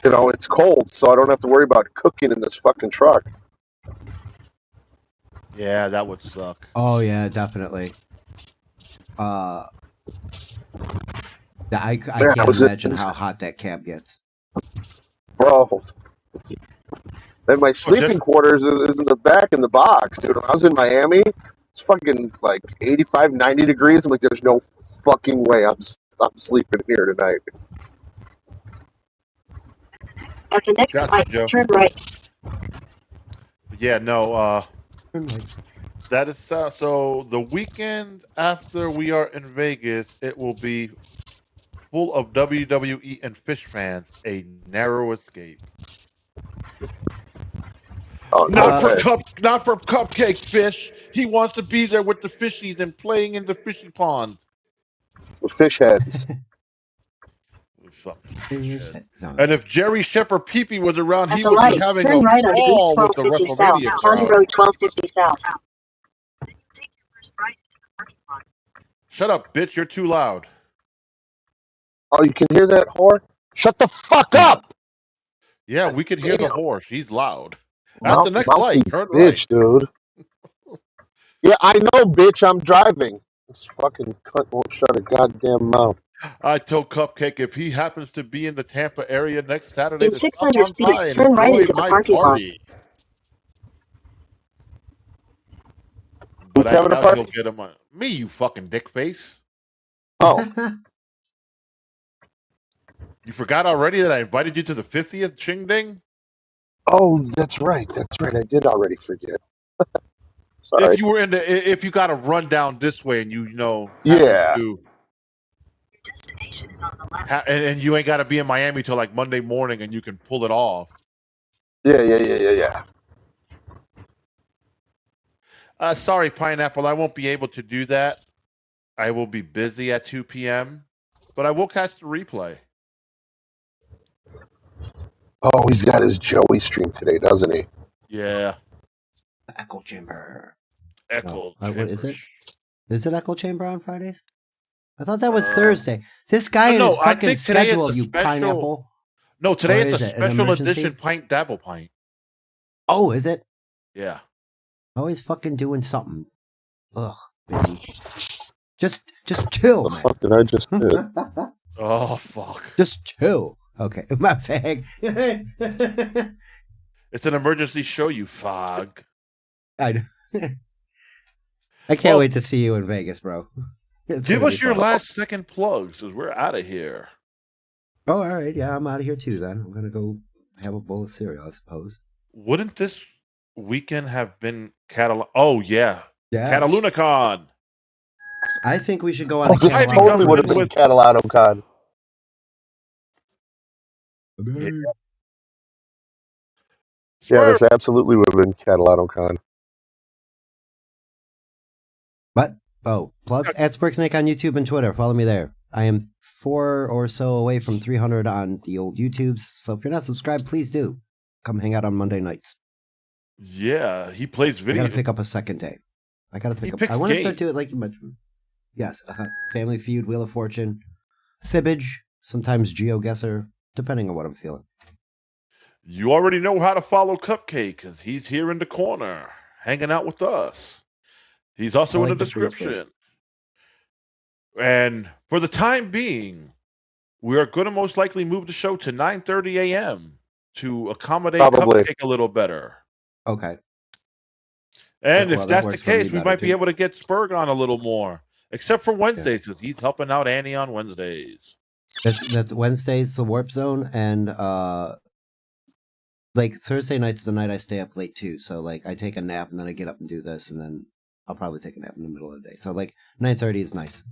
it's cold, so I don't have to worry about cooking in this fucking truck. Yeah, that would suck. Oh yeah, definitely. I can't imagine how hot that cab gets. Bro. And my sleeping quarters is in the back in the box, dude. When I was in Miami, it's fucking like 85, 90 degrees. I'm like, there's no fucking way I'm sleeping here tonight. At the next Gotcha, light, Joe. turn right. Yeah, no, that is so the weekend after we are in Vegas, it will be full of WWE and Fish fans. A narrow escape. Oh, Not for Cupcake Fish. He wants to be there with the fishies and playing in the fishy pond. With fish heads. No. And if Jerry Shepherd Peepee was around, he would be having turn a right on ball with East the 1250 South, WrestleMania County crowd. Road 1250 South. Shut up, bitch! You're too loud. Oh, you can hear that whore? Shut the fuck up! Yeah, we could hear the horse. He's loud. That's the next light. Turn bitch, right. dude. Yeah, I know, bitch. I'm driving. This fucking cunt won't shut a goddamn mouth. I told Cupcake if he happens to be in the Tampa area next Saturday, In to stop 600 on by feet, and turn right enjoy into the my parking lot. party. But I having a doubt party? he'll get him on me, you fucking dick face. Oh, You forgot already that I invited you to the 50th Ching Ding? oh, that's right. That's right. I did already forget. Sorry. If you were if you got to run down this way and Yeah. Your destination is on the left. and you ain't got to be in Miami till like Monday morning and you can pull it off. Yeah. Sorry, Pineapple, I won't be able to do that. I will be busy at 2 p.m., but I will catch the replay. Oh, he's got his Joey stream today, doesn't he? Yeah. Echo Chamber. Echo No, Chamber. what is it? Is it Echo Chamber on Fridays? I thought that was Thursday. This guy and his fucking schedule, you pineapple. No, today it's a it an special emergency? edition pint dabble pint. Oh, is it? Yeah. Always fucking doing something. Ugh, busy. Just chill, The man. fuck did I just do? Oh, fuck. Just chill. Okay, my fag. It's an emergency show, you fog. I can't wait to see you in Vegas, bro. Give us your last second plugs, because we're out of here. Oh, all right. Yeah, I'm out of here too, then. I'm going to go have a bowl of cereal, I suppose. Wouldn't this weekend have been Oh, yeah. Yes. CataloonaCon. I think we should go on Oh, this totally would have been CataloonaCon. Yeah, this absolutely would have been CataloonaCon. What? Oh, plugs at Snake on YouTube and Twitter. Follow me there. I am 4 or so away from 300 on the old YouTubes. So if you're not subscribed, please do. Come hang out on Monday nights. Yeah, he plays video. I gotta pick up a second day. I gotta pick up. I want to start doing it like you mentioned. Yes, Family Feud, Wheel of Fortune, Fibbage, sometimes GeoGuessr, depending on what I'm feeling. You already know how to follow Cupcake because he's here in the corner, hanging out with us. He's also in the description. And for the time being, we are going to most likely move the show to 9:30 a.m. to accommodate Cupcake a little better. Okay. And if that's the case, we might be able to get Spurg on a little more. Except for Wednesdays, because he's helping out Annie on Wednesdays. That's Wednesday's the Warp Zone, and like Thursday night's the night I stay up late too. So like I take a nap and then I get up and do this, and then I'll probably take a nap in the middle of the day. So like 9:30 is nice.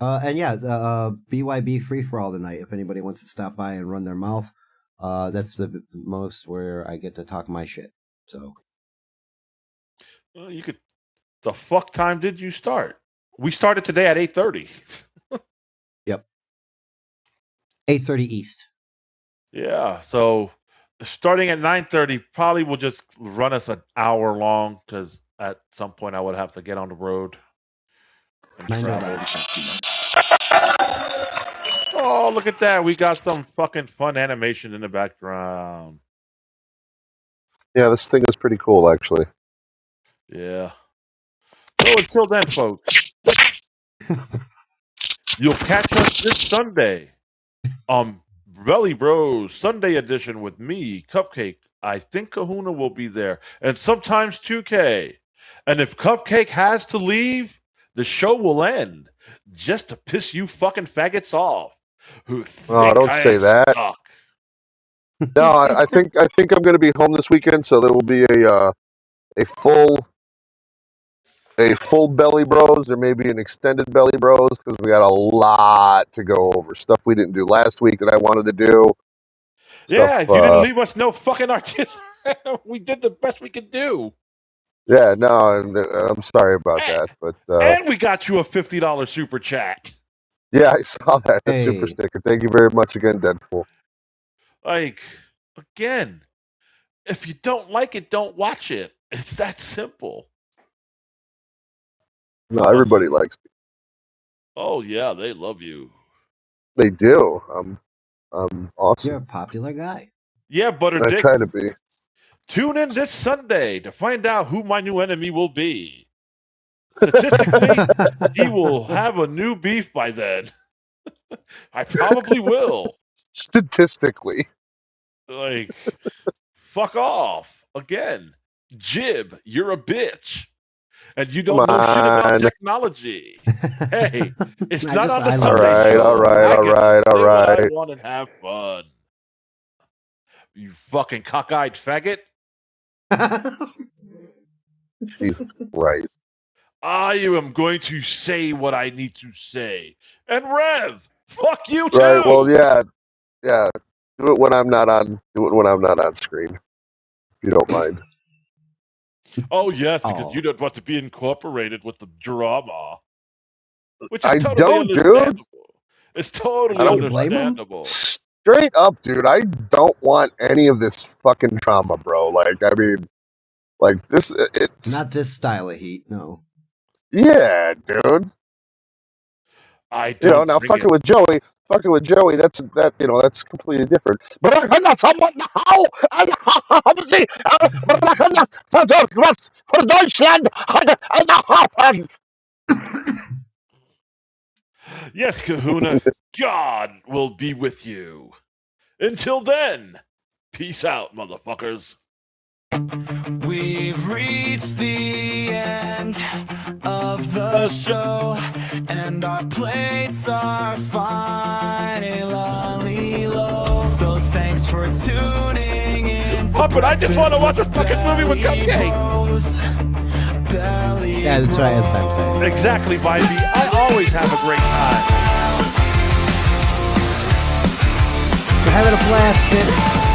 And yeah, the BYB free for all tonight. If anybody wants to stop by and run their mouth, that's the most where I get to talk my shit. So you could. The fuck time did you start? We started today at 8:30. Yep. 8:30 East. Yeah, so starting at 9:30 probably will just run us an hour long because at some point I would have to get on the road and travel. Oh, look at that. We got some fucking fun animation in the background. Yeah, this thing is pretty cool, actually. Yeah. So until then, folks, you'll catch us this Sunday on Belly Bros Sunday edition with me, Cupcake. I think Kahuna will be there, and sometimes 2K. And if Cupcake has to leave, the show will end just to piss you fucking faggots off. Who think don't say that. Suck. No, I think I'm going to be home this weekend, so there will be a full Belly Bros. There may be an extended Belly Bros because we got a lot to go over. Stuff we didn't do last week that I wanted to do. Yeah, you didn't leave us no fucking artist. We did the best we could do. Yeah, no, I'm sorry about that, but and we got you a $50 super chat. Yeah, I saw that. That super sticker. Thank you very much again, Deadpool. Like, again, if you don't like it, don't watch it. It's that simple. No, everybody likes me. Oh yeah, they love you. They do. I'm awesome. You're a popular guy. Yeah, Butter I Dick. try to be. Tune in this Sunday to find out who my new enemy will be. Statistically, he will have a new beef by then. I probably will. Statistically. Like, fuck off. Again, Jib, you're a bitch. And you don't know shit about technology. Hey, it's not on the Sunday show. All right. I want to have fun. You fucking cockeyed faggot. Jesus Christ. I am going to say what I need to say. And Rev, fuck you too. Right, well, yeah. Do it when I'm not on screen. If you don't mind. Oh, yes, because you don't want to be incorporated with the drama. Which is I totally don't, dude. It's totally understandable. Straight up, dude. I don't want any of this fucking drama, bro. Like, I mean, like this. It's not this style of heat, no. Yeah, dude. Now fucking with Joey, that's completely different. But I cannot someone now. For Deutschland. Yes, Kahuna, God will be with you. Until then, peace out, motherfuckers. We've reached the end of the show, and our plates are finally low. So thanks for tuning in. Oh, but I just want to watch a fucking movie with Cupcake. Yeah, that's right. That's what I'm saying. Exactly, Bybee. I always have a great time. We're having a blast, bitch.